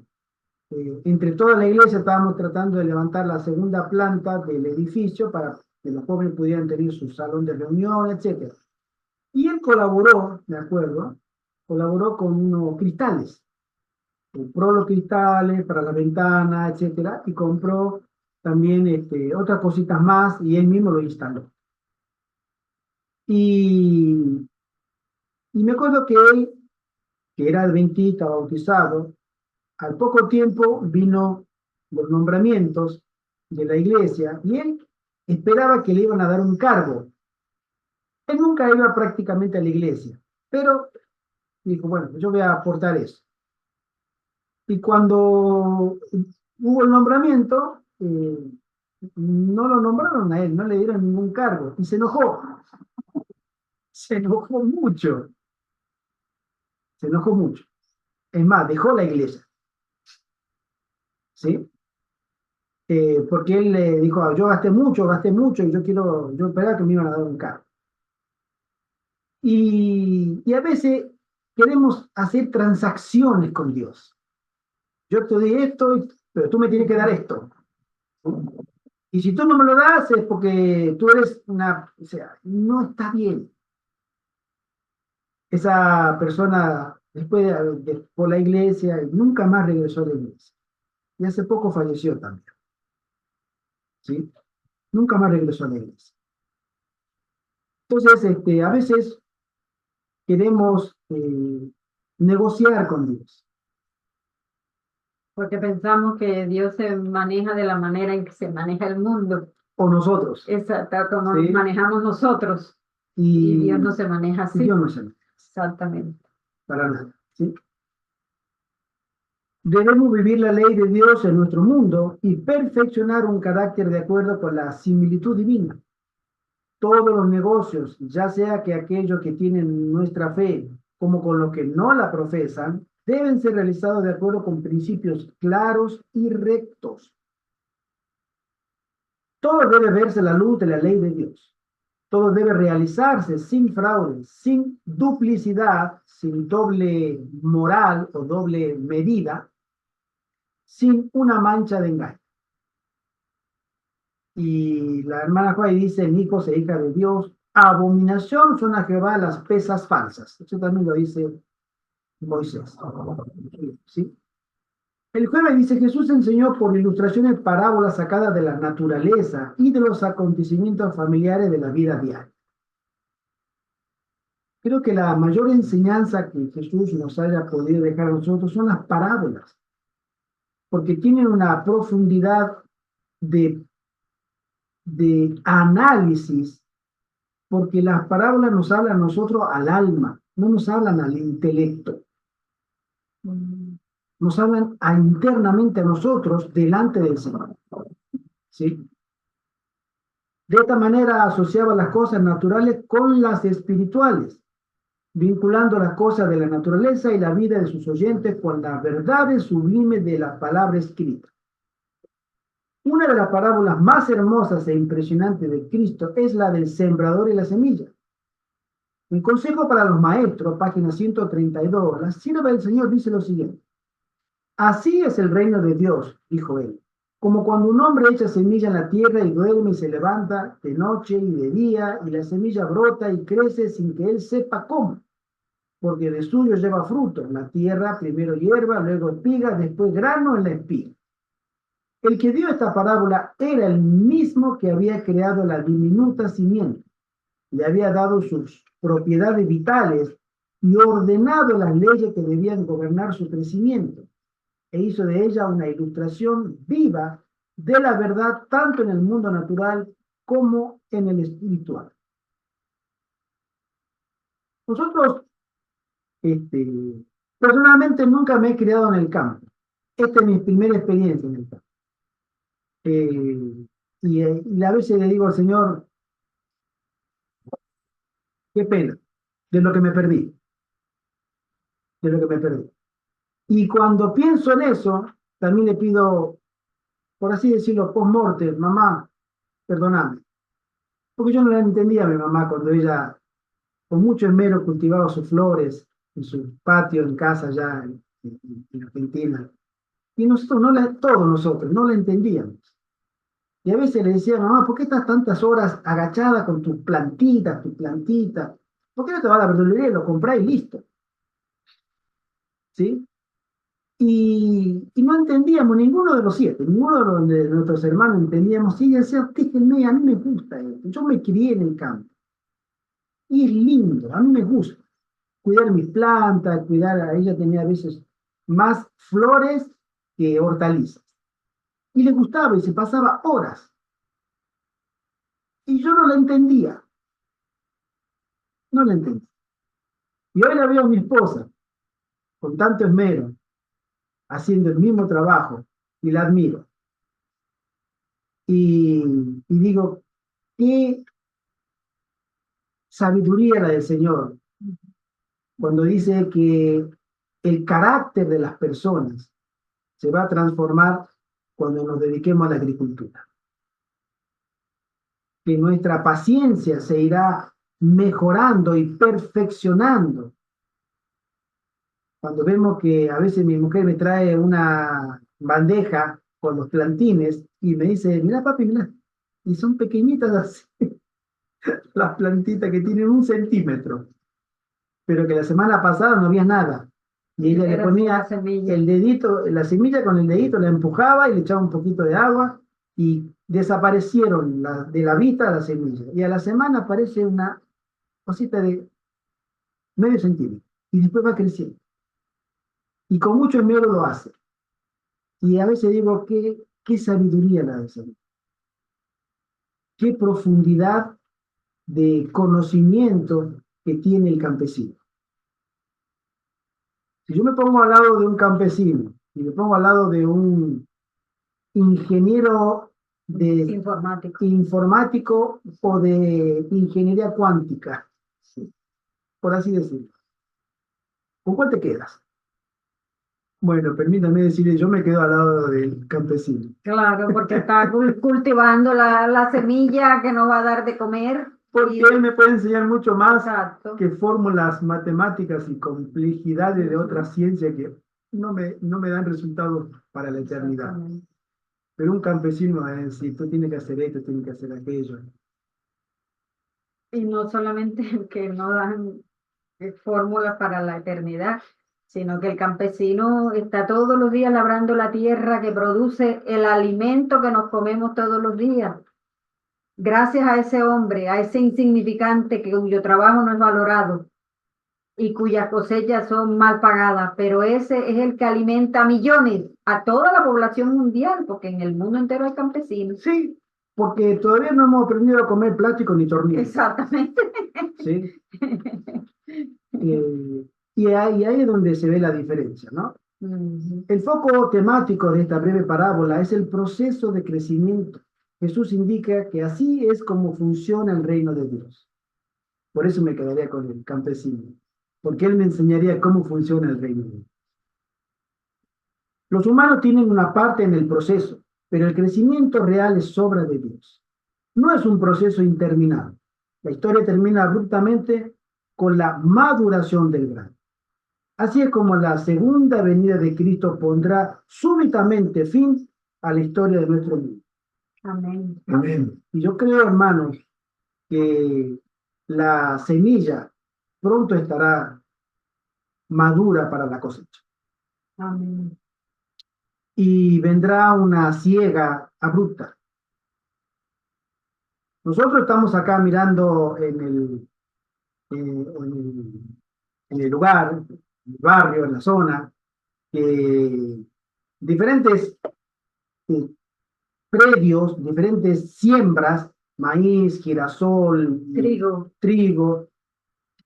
entre toda la iglesia estábamos tratando de levantar la segunda planta del edificio para que los jóvenes pudieran tener su salón de reunión, etc. Y él colaboró, de acuerdo, colaboró con unos cristales. Compró los cristales para la ventana, etc. Y compró también otras cositas más y él mismo lo instaló. Y me acuerdo que él, que era adventista, bautizado, al poco tiempo vino los nombramientos de la iglesia y él esperaba que le iban a dar un cargo. Él nunca iba prácticamente a la iglesia, pero dijo, bueno, yo voy a aportar eso. Y cuando hubo el nombramiento, no lo nombraron a él, no le dieron ningún cargo y se enojó. se enojó mucho, se enojó mucho. Es más, dejó la iglesia, ¿sí? Porque él le dijo: "Ah, yo gasté mucho, y yo esperaba que me iban a dar un carro". Y a veces queremos hacer transacciones con Dios. Yo te doy esto, pero tú me tienes que dar esto. Y si tú no me lo das es porque tú eres una... O sea, no está bien. Esa persona, después por la iglesia, nunca más regresó a la iglesia. Y hace poco falleció también, ¿sí? Nunca más regresó a la iglesia. Entonces, a veces queremos negociar con Dios, Porque pensamos que Dios se maneja de la manera en que se maneja el mundo. o nosotros, Exacto, como nos ¿sí? manejamos nosotros. Y Dios Y, no se maneja y así. Dios no se mete Exactamente. para nada, ¿sí? Debemos vivir la ley de Dios en nuestro mundo y perfeccionar un carácter de acuerdo con la similitud divina. Todos los negocios, ya sea que aquellos que tienen nuestra fe como con los que no la profesan, deben ser realizados de acuerdo con principios claros y rectos. Todo debe verse a la luz de la ley de Dios. Todo debe realizarse sin fraude, sin duplicidad, sin doble moral o doble medida, sin una mancha de engaño. Y la hermana Juárez dice: hijos e hijas de Dios, abominación son a Jehová las pesas falsas. Eso también lo dice Moisés. ¿Sí? El jueves dice: Jesús enseñó por ilustraciones parábolas sacadas de la naturaleza y de los acontecimientos familiares de la vida diaria. Creo que la mayor enseñanza que Jesús nos haya podido dejar a nosotros son las parábolas, porque tienen una profundidad de, de análisis, porque las parábolas nos hablan a nosotros al alma, no nos hablan al intelecto, nos hablan internamente a nosotros delante del Señor, ¿sí? De esta manera asociaba las cosas naturales con las espirituales, vinculando las cosas de la naturaleza y la vida de sus oyentes con las verdades sublimes de la palabra escrita. Una de las parábolas más hermosas e impresionantes de Cristo es la del sembrador y la semilla. En Consejo para los Maestros, página 132, la sierva del Señor dice lo siguiente: así es el reino de Dios, dijo él, como cuando un hombre echa semilla en la tierra y duerme y se levanta de noche y de día, y la semilla brota y crece sin que él sepa cómo, porque de suyo lleva fruto. En la tierra primero hierba, luego espiga, después grano en la espiga. El que dio esta parábola era el mismo que había creado la diminuta simiente, le había dado sus propiedades vitales y ordenado las leyes que debían gobernar su crecimiento, e hizo de ella una ilustración viva de la verdad tanto en el mundo natural como en el espiritual. Nosotros, personalmente nunca me he criado en el campo. Esta es mi primera experiencia en el campo. Y a veces le digo al Señor: qué pena de lo que me perdí, de lo que me perdí. Y cuando pienso en eso, también le pido, por así decirlo, post-mortem: mamá, perdóname. Porque yo no la entendía a mi mamá cuando ella, con mucho esmero, cultivaba sus flores en su patio, en casa allá en Argentina. Y nosotros, todos nosotros, no la entendíamos. Y a veces le decía: mamá, ¿por qué estás tantas horas agachada con tus plantitas, tu plantita? ¿Por qué no te vas a la verdulería y lo comprás y listo? ¿Sí? Y no entendíamos, ninguno de los siete, ninguno de nuestros hermanos entendíamos. Y ella decía: déjenme, a mí me gusta esto. Yo me crié en el campo. Y es lindo, a mí me gusta cuidar mis plantas, cuidar. A ella tenía a veces más flores que hortalizas. Y le gustaba y se pasaba horas. Y yo no la entendía, no la entendía. Y hoy la veo a mi esposa, con tanto esmero, haciendo el mismo trabajo, y la admiro. Y digo: qué sabiduría la del Señor cuando dice que el carácter de las personas se va a transformar cuando nos dediquemos a la agricultura. Que nuestra paciencia se irá mejorando y perfeccionando. Cuando vemos que a veces mi mujer me trae una bandeja con los plantines y me dice, mira papi, mira, y son pequeñitas así, las plantitas que tienen 1 centímetro, pero que la semana pasada no había nada. Y ella le Era ponía semilla. el dedito, la semilla con el dedito, la empujaba y le echaba un poquito de agua y desaparecieron de la vista las semillas. Y a la semana aparece una cosita de medio centímetro y después va creciendo. Y con mucho esmero lo hace. Y a veces digo, qué sabiduría la de Señor. Qué profundidad de conocimiento que tiene el campesino. Si yo me pongo al lado de un campesino y me pongo al lado de un ingeniero de informático o de ingeniería cuántica, por así decirlo, ¿con cuál te quedas? Bueno, permítame decirle, yo me quedo al lado del campesino. Claro, porque está cultivando la semilla que nos va a dar de comer. Porque él me puede enseñar mucho más Exacto. que fórmulas matemáticas y complejidades de otras ciencias que no me dan resultados para la eternidad. Exactamente. Pero un campesino va a decir, tú tienes que hacer esto, tienes que hacer aquello. Y no solamente que no dan fórmulas para la eternidad, sino que el campesino está todos los días labrando la tierra que produce el alimento que nos comemos todos los días. Gracias a ese hombre, a ese insignificante cuyo trabajo no es valorado y cuyas cosechas son mal pagadas, pero ese es el que alimenta a millones, a toda la población mundial, porque en el mundo entero hay campesinos. Sí, porque todavía no hemos aprendido a comer plástico ni tornillos. Exactamente. ¿Sí? Y ahí es donde se ve la diferencia, ¿no? El foco temático de esta breve parábola es el proceso de crecimiento. Jesús indica que así es como funciona el reino de Dios. Por eso me quedaría con el campesino, porque él me enseñaría cómo funciona el reino de Dios. Los humanos tienen una parte en el proceso, pero el crecimiento real es obra de Dios. No es un proceso interminable. La historia termina abruptamente con la maduración del grano. Así es como la segunda venida de Cristo pondrá súbitamente fin a la historia de nuestro mundo. Amén. Amén. Y yo creo, hermanos, que la semilla pronto estará madura para la cosecha. Amén. Y vendrá una siega abrupta. Nosotros estamos acá mirando en el lugar, en el barrio, en la zona, diferentes predios, diferentes siembras, maíz, girasol, trigo,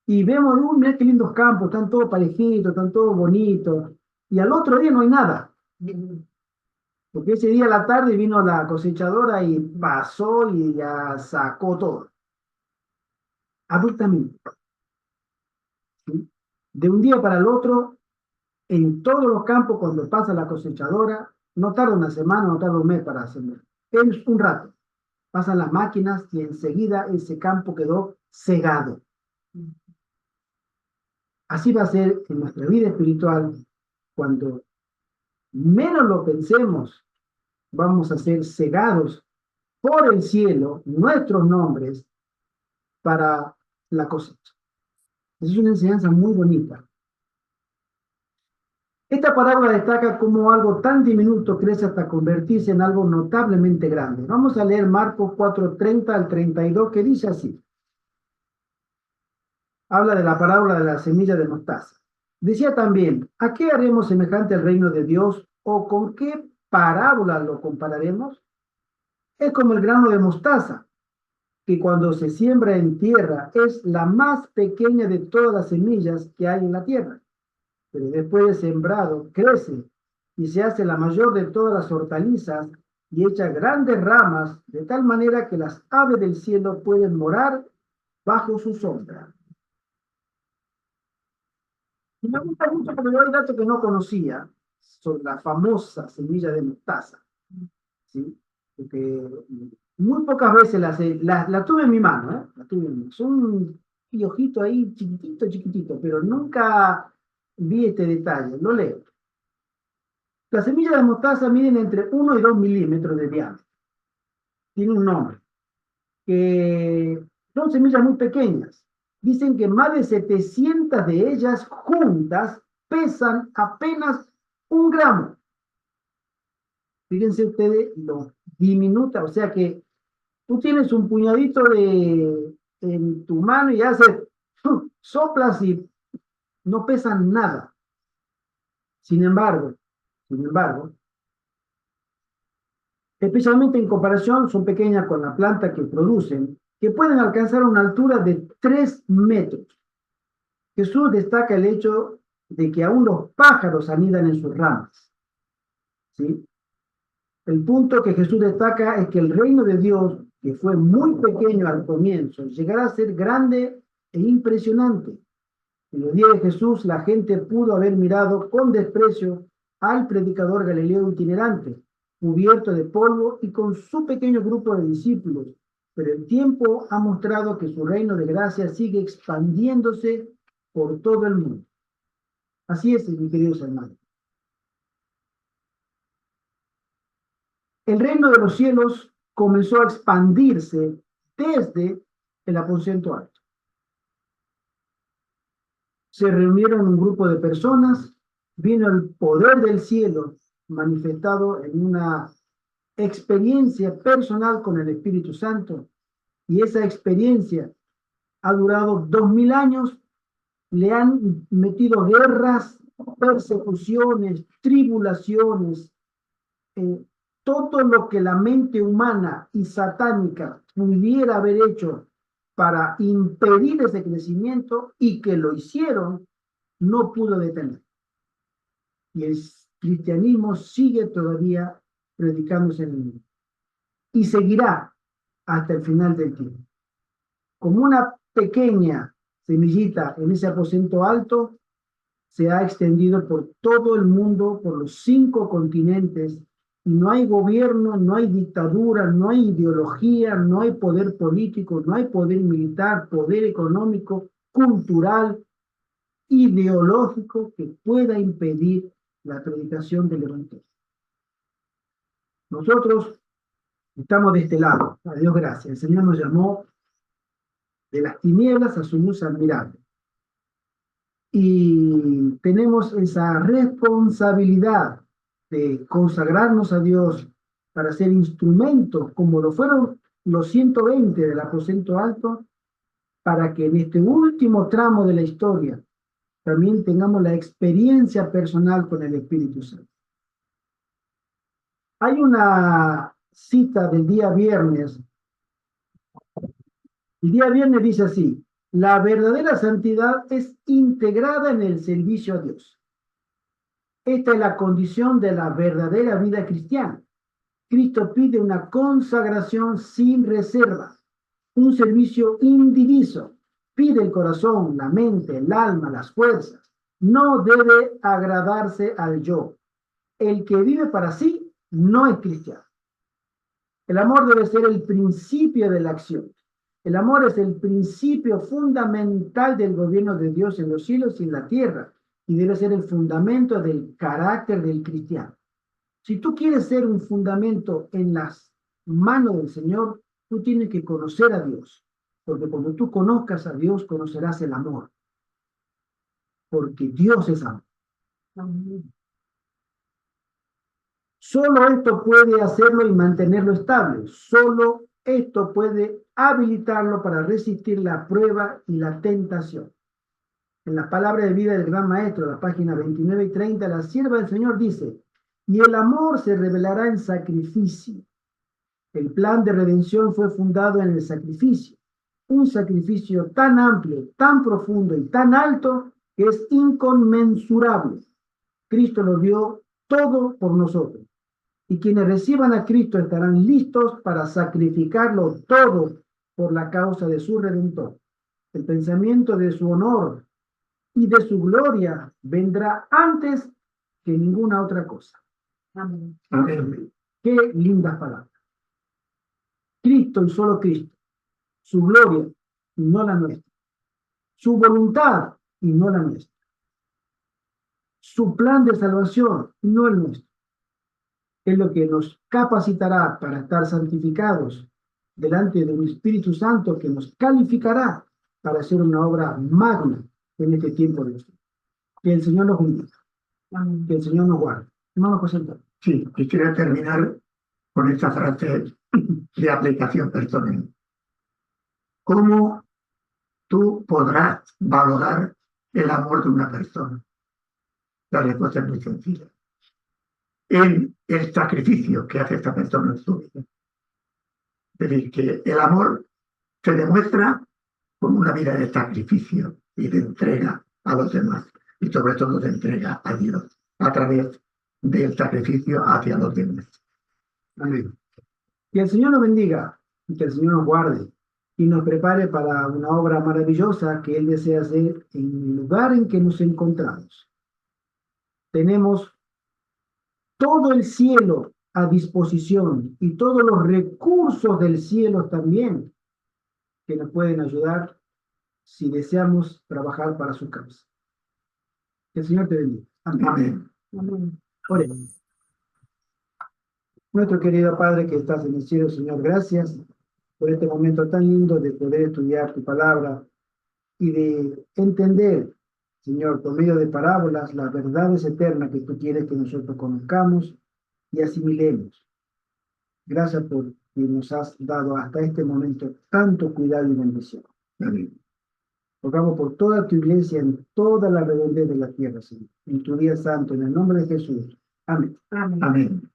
y vemos, uy, mira qué lindos campos, están todos parejitos, están todos bonitos, y al otro día no hay nada. Porque ese día a la tarde vino la cosechadora y pasó y ya sacó todo. Abruptamente. ¿Sí? De un día para el otro, en todos los campos, cuando pasa la cosechadora, no tarda una semana, no tarda un mes para sembrar. Es un rato. Pasan las máquinas y enseguida ese campo quedó cegado. Así va a ser en nuestra vida espiritual. Cuando menos lo pensemos, vamos a ser cegados por el cielo, nuestros nombres, para la cosecha. Es una enseñanza muy bonita. Esta parábola destaca cómo algo tan diminuto crece hasta convertirse en algo notablemente grande. Vamos a leer Marcos 4:30 al 32, que dice así. Habla de la parábola de la semilla de mostaza. Decía también, ¿a qué haremos semejante el reino de Dios o con qué parábola lo compararemos? Es como el grano de mostaza, que cuando se siembra en tierra es la más pequeña de todas las semillas que hay en la tierra, pero después de sembrado crece y se hace la mayor de todas las hortalizas y echa grandes ramas de tal manera que las aves del cielo pueden morar bajo su sombra. Y me gusta mucho porque yo hay datos que no conocía sobre la famosa semilla de mostaza, ¿sí? Porque muy pocas veces la tuve en mi mano, ¿eh? La tuve en mi mano. Son un piojito ahí chiquitito, chiquitito, pero nunca vi este detalle. Lo leo. Las semillas de mostaza miden entre 1 y 2 milímetros de diámetro. Tiene un nombre. Que son semillas muy pequeñas. Dicen que más de 700 de ellas juntas pesan apenas 1 gramo. Fíjense ustedes lo diminuta, o sea que tú tienes un puñadito en tu mano y haces, soplas y no pesan nada. Sin embargo, especialmente en comparación, son pequeñas con la planta que producen, que pueden alcanzar una altura de 3 metros. Jesús destaca el hecho de que aún los pájaros anidan en sus ramas, ¿sí? El punto que Jesús destaca es que el reino de Dios, que fue muy pequeño al comienzo, llegará a ser grande e impresionante. En los días de Jesús, la gente pudo haber mirado con desprecio al predicador Galileo itinerante, cubierto de polvo y con su pequeño grupo de discípulos, pero el tiempo ha mostrado que su reino de gracia sigue expandiéndose por todo el mundo. Así es, mis queridos hermanos. El reino de los cielos comenzó a expandirse desde el aposento alto. Se reunieron un grupo de personas, vino el poder del cielo manifestado en una experiencia personal con el Espíritu Santo, y esa experiencia ha durado 2000 años. Le han metido guerras, persecuciones, tribulaciones, todo lo que la mente humana y satánica pudiera haber hecho para impedir ese crecimiento, y que lo hicieron, no pudo detener. Y el cristianismo sigue todavía predicándose en el mundo. Y seguirá hasta el final del tiempo. Como una pequeña semillita en ese aposento alto, se ha extendido por todo el mundo, por los 5 continentes, y no hay gobierno, no hay dictadura, no hay ideología, no hay poder político, no hay poder militar, poder económico, cultural, ideológico que pueda impedir la predicación del Evangelio. Nosotros estamos de este lado, a Dios gracias. El Señor nos llamó de las tinieblas a su luz admirable. Y tenemos esa responsabilidad de consagrarnos a Dios para ser instrumentos, como lo fueron los 120 del aposento alto, para que en este último tramo de la historia también tengamos la experiencia personal con el Espíritu Santo. Hay una cita del día viernes. El día viernes dice así: la verdadera santidad es integrada en el servicio a Dios. Esta es la condición de la verdadera vida cristiana. Cristo pide una consagración sin reserva, un servicio indiviso. Pide el corazón, la mente, el alma, las fuerzas. No debe agradarse al yo. El que vive para sí no es cristiano. El amor debe ser el principio de la acción. El amor es el principio fundamental del gobierno de Dios en los cielos y en la tierra, y debe ser el fundamento del carácter del cristiano. Si tú quieres ser un fundamento en las manos del Señor, tú tienes que conocer a Dios, porque cuando tú conozcas a Dios, conocerás el amor, porque Dios es amor. Solo esto puede hacerlo y mantenerlo estable. Solo esto puede habilitarlo para resistir la prueba y la tentación. En las palabras de vida del Gran Maestro, la página 29 y 30, la sierva del Señor dice: y el amor se revelará en sacrificio. El plan de redención fue fundado en el sacrificio. Un sacrificio tan amplio, tan profundo y tan alto que es inconmensurable. Cristo lo dio todo por nosotros. Y quienes reciban a Cristo estarán listos para sacrificarlo todo por la causa de su Redentor. el pensamiento de su honor y de su gloria vendrá antes que ninguna otra cosa. Amén. Amén. Qué lindas palabras. Cristo y solo Cristo. Su gloria y no la nuestra. Su voluntad y no la nuestra. Su plan de salvación y no el nuestro. Es lo que nos capacitará para estar santificados delante de un Espíritu Santo que nos calificará para hacer una obra magna en este tiempo de Dios. Que el Señor nos bendiga. Amén. Que el Señor nos guarde. Hermano José Antonio. Sí, quisiera terminar con esta frase de aplicación personal. ¿Cómo tú podrás valorar el amor de una persona? La respuesta es muy sencilla. En el sacrificio que hace esta persona en su vida. Es decir, que el amor se demuestra con una vida de sacrificio y de entrega a los demás, y sobre todo de entrega a Dios, a través del sacrificio hacia los demás. Amén. Que el Señor nos bendiga y que el Señor nos guarde y nos prepare para una obra maravillosa que Él desea hacer en el lugar en que nos encontramos. Tenemos todo el cielo a disposición y todos los recursos del cielo también que nos pueden ayudar si deseamos trabajar para su causa. Que el Señor te bendiga. Amén. Amén. Amén. Oremos. Nuestro querido Padre que estás en el cielo, Señor, gracias por este momento tan lindo de poder estudiar tu palabra y de entender, Señor, por medio de parábolas, las verdades eternas que tú quieres que nosotros conozcamos y asimilemos. Gracias por que nos has dado hasta este momento tanto cuidado y bendición. Amén. Rogamos por toda tu iglesia en toda la redondez de la tierra, Señor. En tu día santo, en el nombre de Jesús. Amén. Amén. Amén.